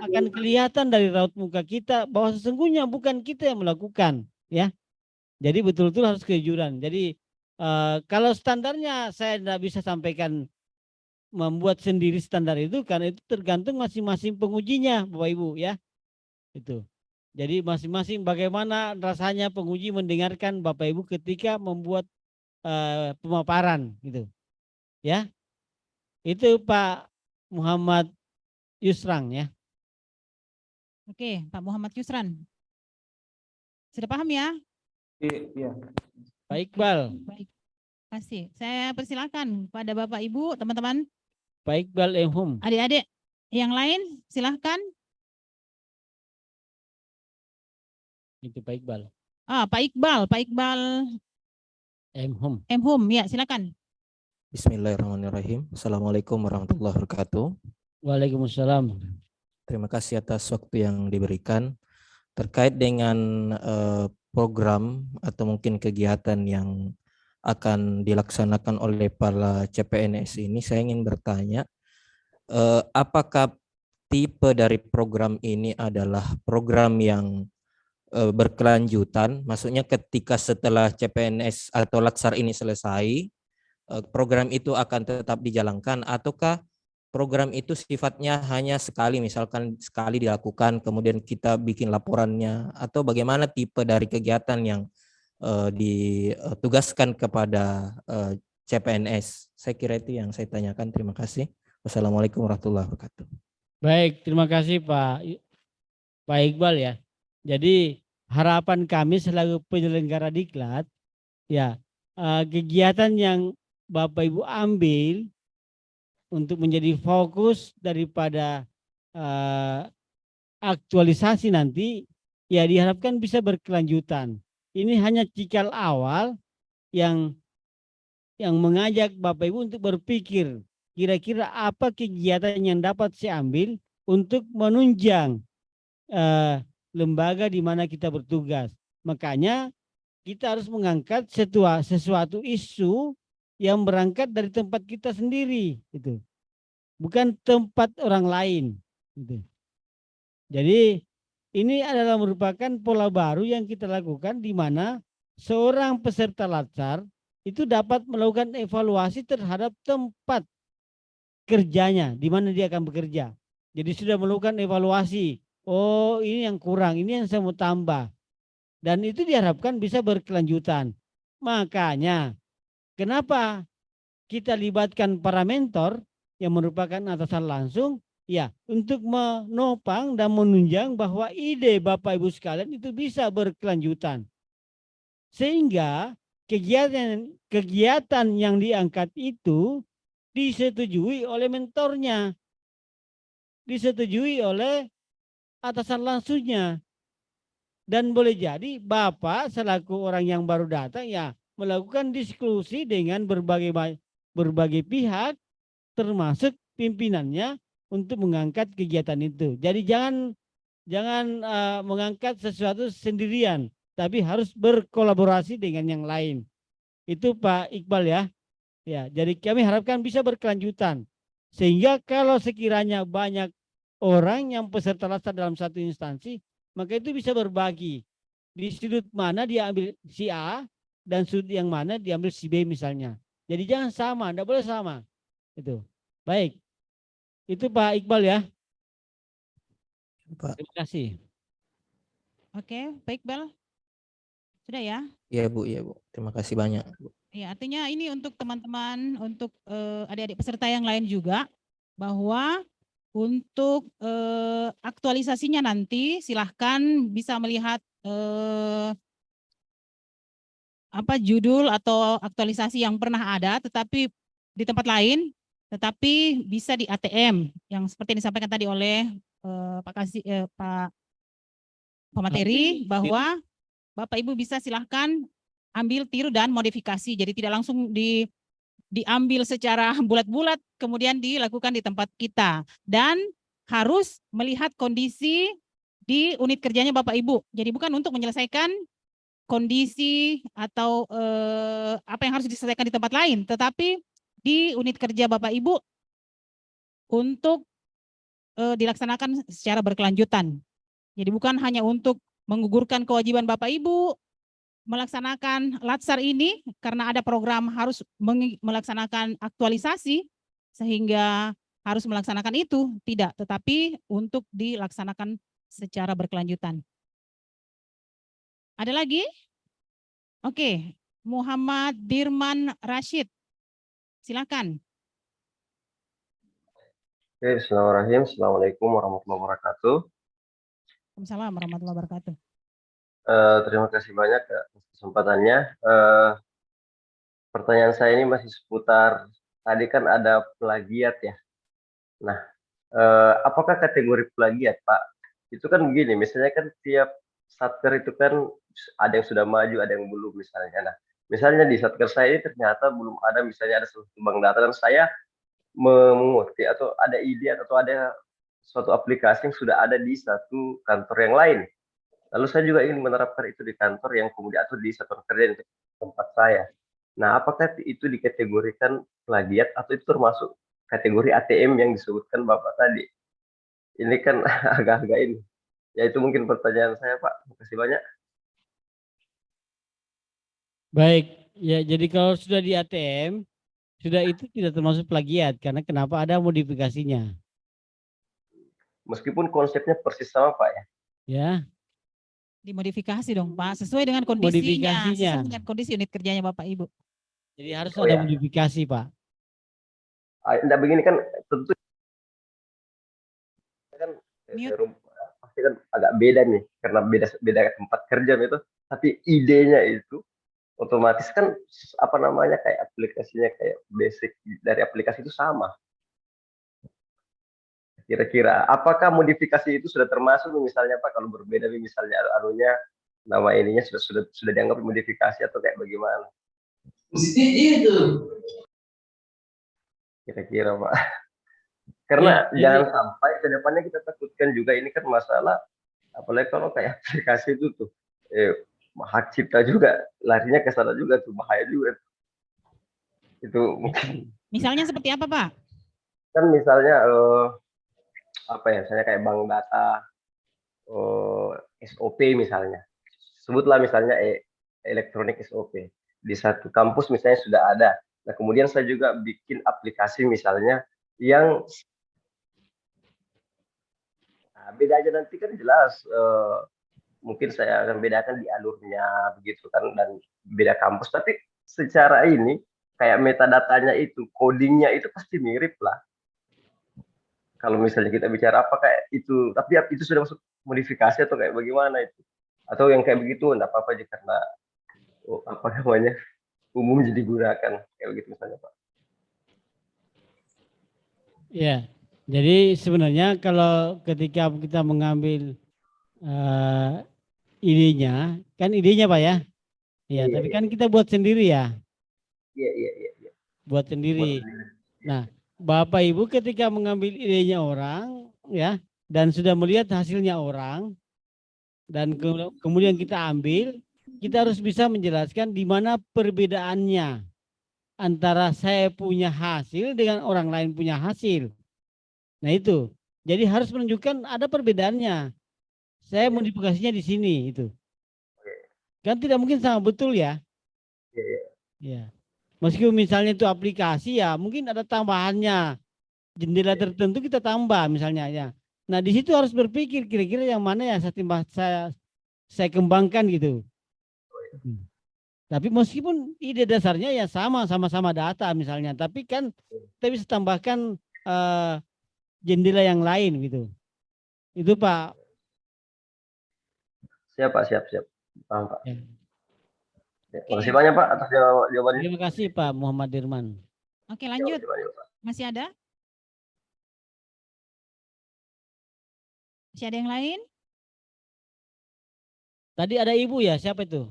akan kelihatan dari raut muka kita bahwa sesungguhnya bukan kita yang melakukan, ya. Jadi betul-betul harus kejujuran. Jadi kalau standarnya saya tidak bisa sampaikan membuat sendiri standar itu, karena itu tergantung masing-masing pengujinya, Bapak Ibu, ya. Itu. Jadi masing-masing bagaimana rasanya penguji mendengarkan Bapak Ibu ketika membuat pemaparan, gitu, ya. Itu Pak Muhammad Yusran ya. Oke, Pak Muhammad Yusran. Sudah paham ya? Iya. Pak Iqbal. Baik. Terima kasih. Saya persilakan pada Bapak Ibu, teman-teman. Pak Iqbal Emhum. Adik-adik yang lain silahkan. Itu Pak Iqbal. Pak Iqbal Emhum, ya silakan. Bismillahirrahmanirrahim. Assalamualaikum warahmatullahi wabarakatuh. Waalaikumsalam. Terima kasih atas waktu yang diberikan. Terkait dengan program atau mungkin kegiatan yang akan dilaksanakan oleh para CPNS ini, saya ingin bertanya, apakah tipe dari program ini adalah program yang berkelanjutan? Maksudnya ketika setelah CPNS atau Latsar ini selesai, program itu akan tetap dijalankan, ataukah program itu sifatnya hanya sekali, misalkan sekali dilakukan kemudian kita bikin laporannya, atau bagaimana tipe dari kegiatan yang ditugaskan kepada CPNS? Saya kira itu yang saya tanyakan. Terima kasih. Wassalamualaikum warahmatullahi wabarakatuh. Baik, terima kasih Pak Iqbal ya. Jadi harapan kami selaku penyelenggara diklat ya, kegiatan yang Bapak Ibu ambil untuk menjadi fokus daripada aktualisasi nanti, ya diharapkan bisa berkelanjutan. Ini hanya cikal awal yang mengajak Bapak Ibu untuk berpikir kira-kira apa kegiatan yang dapat saya ambil untuk menunjang lembaga di mana kita bertugas. Makanya kita harus mengangkat sesuatu isu yang berangkat dari tempat kita sendiri, itu bukan tempat orang lain, gitu. Jadi ini adalah merupakan pola baru yang kita lakukan, di mana seorang peserta latsar itu dapat melakukan evaluasi terhadap tempat kerjanya, di mana dia akan bekerja. Jadi sudah melakukan evaluasi, oh ini yang kurang, ini yang saya mau tambah. Dan itu diharapkan bisa berkelanjutan. Makanya, kenapa kita libatkan para mentor yang merupakan atasan langsung, ya untuk menopang dan menunjang bahwa ide Bapak Ibu sekalian itu bisa berkelanjutan. Sehingga kegiatan yang diangkat itu disetujui oleh mentornya, disetujui oleh atasan langsungnya. Dan boleh jadi Bapak selaku orang yang baru datang ya melakukan diskusi dengan berbagai pihak termasuk pimpinannya untuk mengangkat kegiatan itu. Jadi jangan mengangkat sesuatu sendirian, tapi harus berkolaborasi dengan yang lain. Itu Pak Iqbal ya. Ya, jadi kami harapkan bisa berkelanjutan. Sehingga kalau sekiranya banyak orang yang peserta latsar dalam satu instansi, maka itu bisa berbagi. Di sudut mana dia ambil si A dan sudut yang mana diambil si B misalnya. Jadi jangan sama, tidak boleh sama. Itu. Baik. Itu Pak Iqbal ya. Pak. Terima kasih. Oke, Pak Iqbal. Sudah ya? Iya Bu, iya Bu. Terima kasih banyak. Ya, artinya ini untuk teman-teman, untuk adik-adik peserta yang lain juga, bahwa untuk aktualisasinya nanti silahkan bisa melihat judul atau aktualisasi yang pernah ada, tetapi di tempat lain, tetapi bisa di ATM yang seperti yang disampaikan tadi oleh Pak pemateri, bahwa Bapak Ibu bisa silahkan ambil, tiru, dan modifikasi. Jadi tidak langsung diambil secara bulat-bulat, kemudian dilakukan di tempat kita. Dan harus melihat kondisi di unit kerjanya Bapak Ibu. Jadi bukan untuk menyelesaikan kondisi atau apa yang harus diselesaikan di tempat lain, tetapi di unit kerja Bapak Ibu untuk dilaksanakan secara berkelanjutan. Jadi bukan hanya untuk menggugurkan kewajiban Bapak Ibu melaksanakan latsar ini karena ada program harus melaksanakan aktualisasi sehingga harus melaksanakan itu, tidak, tetapi untuk dilaksanakan secara berkelanjutan. Ada lagi? Oke, Muhammad Dirman Rashid, silakan. Oke, bismillahirrahmanirrahim. Assalamualaikum warahmatullahi wabarakatuh. Waalaikumsalam warahmatullahi wabarakatuh. Terima kasih banyak atas kesempatannya. Pertanyaan saya ini masih seputar, tadi kan ada plagiat ya. Nah, apakah kategori plagiat, Pak? Itu kan begini, misalnya kan tiap satker itu kan ada yang sudah maju, ada yang belum misalnya. Nah, misalnya di satker saya ini ternyata belum ada, misalnya ada satu bank data dan saya mengerti atau ada ide atau ada suatu aplikasi yang sudah ada di satu kantor yang lain. Lalu saya juga ingin menerapkan itu di kantor yang kemudian atau di satuan kerja di tempat saya. Nah, apakah itu dikategorikan plagiat atau itu termasuk kategori ATM yang disebutkan Bapak tadi? Ini kan agak-agak ini. Ya itu mungkin pertanyaan saya, Pak. Terima kasih banyak. Baik, ya jadi kalau sudah di ATM, sudah itu tidak termasuk plagiat karena kenapa ada modifikasinya. Meskipun konsepnya persis sama, Pak ya. Ya. Dimodifikasi dong Pak, sesuai dengan kondisinya, sesuai dengan kondisi unit kerjanya Bapak Ibu. Jadi harus ada modifikasi Pak. Enggak begini kan tentu kan pasti kan agak beda nih karena beda tempat kerja itu, tapi idenya itu otomatis kan apa namanya kayak aplikasinya kayak basic dari aplikasi itu sama. Kira-kira apakah modifikasi itu sudah termasuk misalnya Pak kalau berbeda misalnya anunya nama ininya sudah dianggap modifikasi atau kayak bagaimana? Itu. Kira-kira Pak. Karena jangan sampai ke depannya kita takutkan juga ini kan masalah apalagi kalau kayak aplikasi itu tuh hak cipta juga larinya ke sana juga tuh bahaya juga. Itu mungkin. Misalnya seperti apa Pak? Kan misalnya apa ya, misalnya kayak bank data, SOP misalnya, sebutlah misalnya elektronik SOP. Di satu kampus misalnya sudah ada. Nah, kemudian saya juga bikin aplikasi misalnya yang beda aja nanti kan jelas mungkin saya akan bedakan di alurnya begitu kan dan beda kampus, tapi secara ini kayak metadatanya itu, codingnya itu pasti mirip lah. Kalau misalnya kita bicara apa kayak itu, tapi itu sudah masuk modifikasi atau kayak bagaimana itu? Atau yang kayak begitu enggak apa-apa aja karena apa namanya umum jadi digunakan kayak begitu misalnya Pak. Ya, jadi sebenarnya kalau ketika kita mengambil idenya, kan idenya Pak ya? Ya, Iya, tapi iya, kan kita buat sendiri ya, iya, iya, iya. buat sendiri. Nah, Bapak Ibu ketika mengambil idenya orang ya dan sudah melihat hasilnya orang dan kemudian kita ambil, kita harus bisa menjelaskan di mana perbedaannya antara saya punya hasil dengan orang lain punya hasil. Nah itu, jadi harus menunjukkan ada perbedaannya. Saya modifikasinya di sini itu. Kan tidak mungkin sama betul ya. Ya. Meskipun misalnya itu aplikasi ya, mungkin ada tambahannya. Jendela tertentu kita tambah misalnya ya. Nah di situ harus berpikir kira-kira yang mana yang saya kembangkan gitu. Tapi meskipun ide dasarnya ya sama-sama data misalnya, tapi kan kita bisa tambahkan jendela yang lain gitu. Itu Pak. Siap Pak, siap. Paham Pak. Ya. Terima kasih banyak Pak atas jawabannya. Terima kasih Pak Muhammad Dirman. Oke, lanjut. Terima kasih banyak, Pak. Masih ada? Masih ada yang lain? Tadi ada Ibu ya, siapa itu?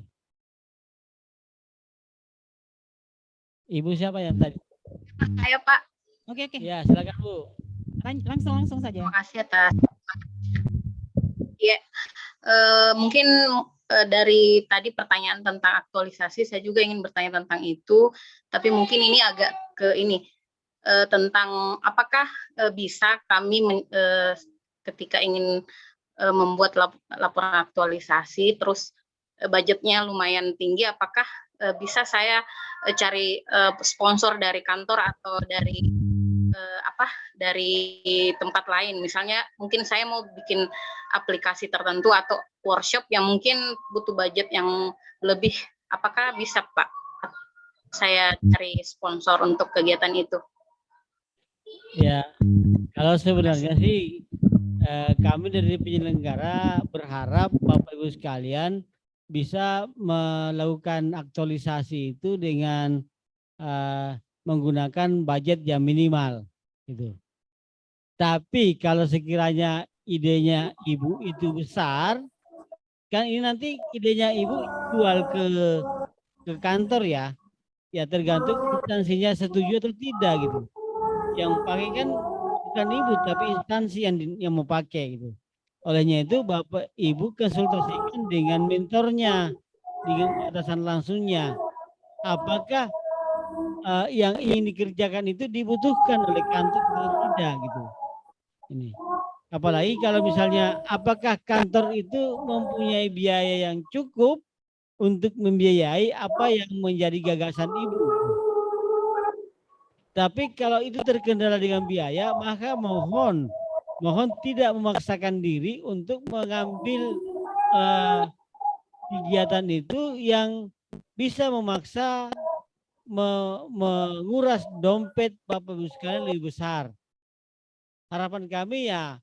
Ibu siapa yang tadi? Saya Pak. Oke. Ya, silakan Bu. Langsung saja. Terima kasih atas. Ya, mungkin dari tadi pertanyaan tentang aktualisasi, saya juga ingin bertanya tentang itu, tapi mungkin ini agak ke ini tentang apakah bisa kami ketika ingin membuat laporan aktualisasi, terus budgetnya lumayan tinggi, apakah bisa saya cari sponsor dari kantor atau dari dari tempat lain, misalnya mungkin saya mau bikin aplikasi tertentu atau workshop yang mungkin butuh budget yang lebih, apakah bisa Pak saya cari sponsor untuk kegiatan itu? Ya, kalau sebenarnya sih kami dari penyelenggara berharap Bapak Ibu sekalian bisa melakukan aktualisasi itu dengan menggunakan budget yang minimal gitu. Tapi kalau sekiranya idenya Ibu itu besar, kan ini nanti idenya Ibu jual ke kantor ya. Ya tergantung instansinya setuju atau tidak gitu. Yang pakai kan bukan Ibu tapi instansi yang mau pakai gitu. Olehnya itu Bapak Ibu konsultasikan dengan mentornya, dengan atasan langsungnya. Apakah yang ingin dikerjakan itu dibutuhkan oleh kantor atau tidak gitu. Ini. Apalagi kalau misalnya apakah kantor itu mempunyai biaya yang cukup untuk membiayai apa yang menjadi gagasan Ibu. Tapi kalau itu terkendala dengan biaya, maka mohon tidak memaksakan diri untuk mengambil kegiatan itu yang bisa memaksa menguras dompet Bapak Ibu sekalian lebih besar. Harapan kami ya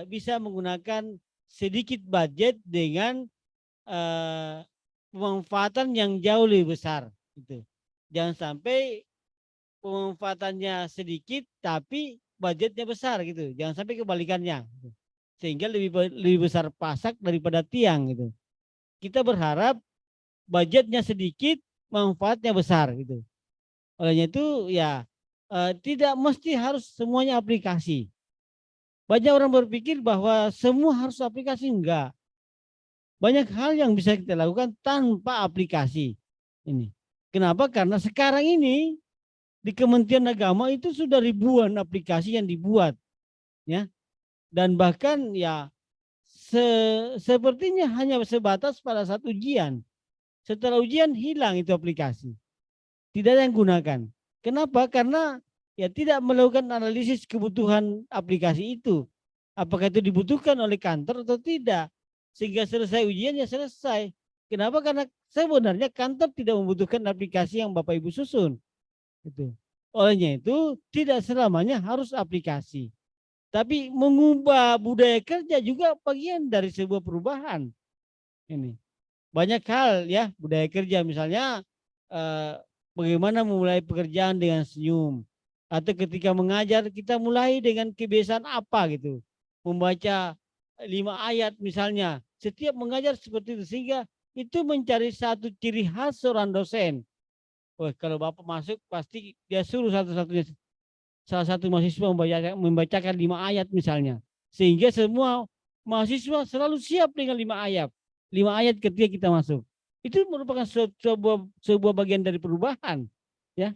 bisa menggunakan sedikit budget dengan pemanfaatan yang jauh lebih besar. Gitu. Jangan sampai pemanfaatannya sedikit tapi budgetnya besar gitu. Jangan sampai kebalikannya. Gitu. Sehingga lebih besar pasak daripada tiang gitu. Kita berharap budgetnya sedikit, manfaatnya besar gitu. Olehnya itu ya tidak mesti harus semuanya aplikasi. Banyak orang berpikir bahwa semua harus aplikasi, enggak. Banyak hal yang bisa kita lakukan tanpa aplikasi. Ini. Kenapa? Karena sekarang ini di Kementerian Agama itu sudah ribuan aplikasi yang dibuat, ya. Dan bahkan ya sepertinya hanya sebatas pada satu ujian. Setelah ujian hilang itu aplikasi. Tidak ada yang gunakan. Kenapa? Karena ya tidak melakukan analisis kebutuhan aplikasi itu. Apakah itu dibutuhkan oleh kantor atau tidak. Sehingga selesai ujian ya selesai. Kenapa? Karena sebenarnya kantor tidak membutuhkan aplikasi yang Bapak Ibu susun. Itu. Olehnya itu tidak selamanya harus aplikasi. Tapi mengubah budaya kerja juga bagian dari sebuah perubahan. Ini banyak hal ya, budaya kerja misalnya bagaimana memulai pekerjaan dengan senyum, atau ketika mengajar kita mulai dengan kebiasaan apa gitu, membaca 5 ayat misalnya, setiap mengajar seperti itu, sehingga itu mencari satu ciri khas seorang dosen. Wah, kalau Bapak masuk pasti dia suruh salah satu mahasiswa membacakan 5 ayat misalnya, sehingga semua mahasiswa selalu siap dengan 5 ayat. 5 ayat ketika kita masuk. Itu merupakan sebuah bagian dari perubahan, ya.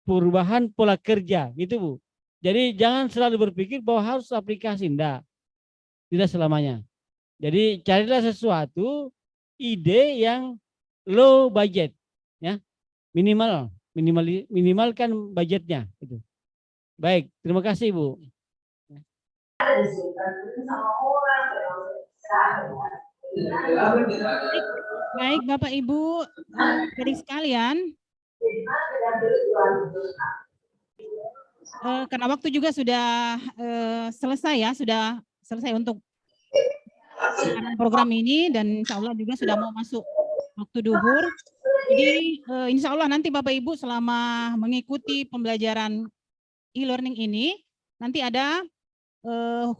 Perubahan pola kerja, gitu Bu. Jadi jangan selalu berpikir bahwa harus aplikasi, enggak. Tidak selamanya. Jadi carilah sesuatu ide yang low budget, ya. Minimalkan budgetnya, gitu. Baik, terima kasih Bu. Baik Bapak Ibu, adik sekalian, karena waktu juga sudah selesai ya, sudah selesai untuk program ini, dan insya Allah juga sudah mau masuk waktu duhur. Jadi insya Allah nanti Bapak Ibu selama mengikuti pembelajaran e-learning ini, nanti ada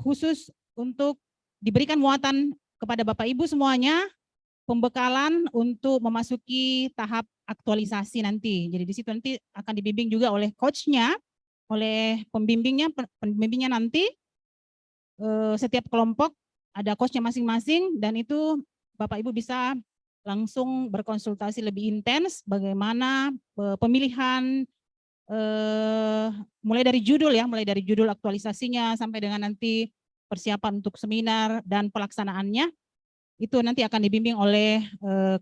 khusus untuk diberikan muatan kepada Bapak Ibu semuanya, pembekalan untuk memasuki tahap aktualisasi nanti. Jadi di situ nanti akan dibimbing juga oleh coachnya, oleh pembimbingnya nanti. Setiap kelompok ada coachnya masing-masing, dan itu Bapak Ibu bisa langsung berkonsultasi lebih intens bagaimana pemilihan mulai dari judul aktualisasinya sampai dengan nanti persiapan untuk seminar dan pelaksanaannya. Itu nanti akan dibimbing oleh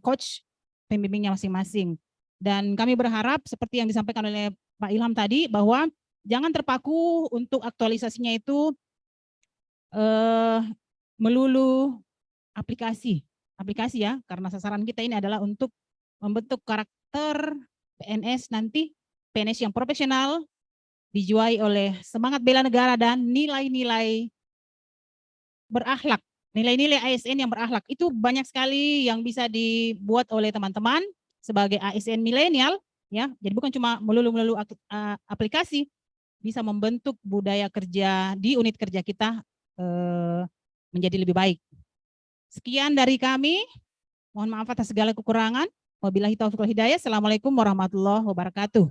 coach pembimbingnya masing-masing. Dan kami berharap seperti yang disampaikan oleh Pak Ilham tadi, bahwa jangan terpaku untuk aktualisasinya itu melulu aplikasi ya, karena sasaran kita ini adalah untuk membentuk karakter PNS nanti, PNS yang profesional, dijiwai oleh semangat bela negara dan nilai-nilai berakhlak. Nilai-nilai ASN yang berakhlak itu banyak sekali yang bisa dibuat oleh teman-teman sebagai ASN milenial, ya. Jadi bukan cuma melulu aplikasi, bisa membentuk budaya kerja di unit kerja kita menjadi lebih baik. Sekian dari kami. Mohon maaf atas segala kekurangan. Wabillahi taufiq wal hidayah. Assalamualaikum warahmatullahi wabarakatuh.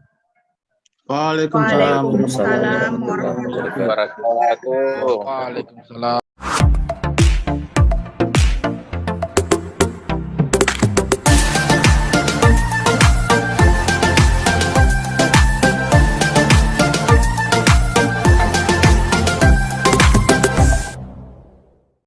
Waalaikumsalam warahmatullahi Waalaikumsalam warahmatullahi wabarakatuh. wabarakatuh.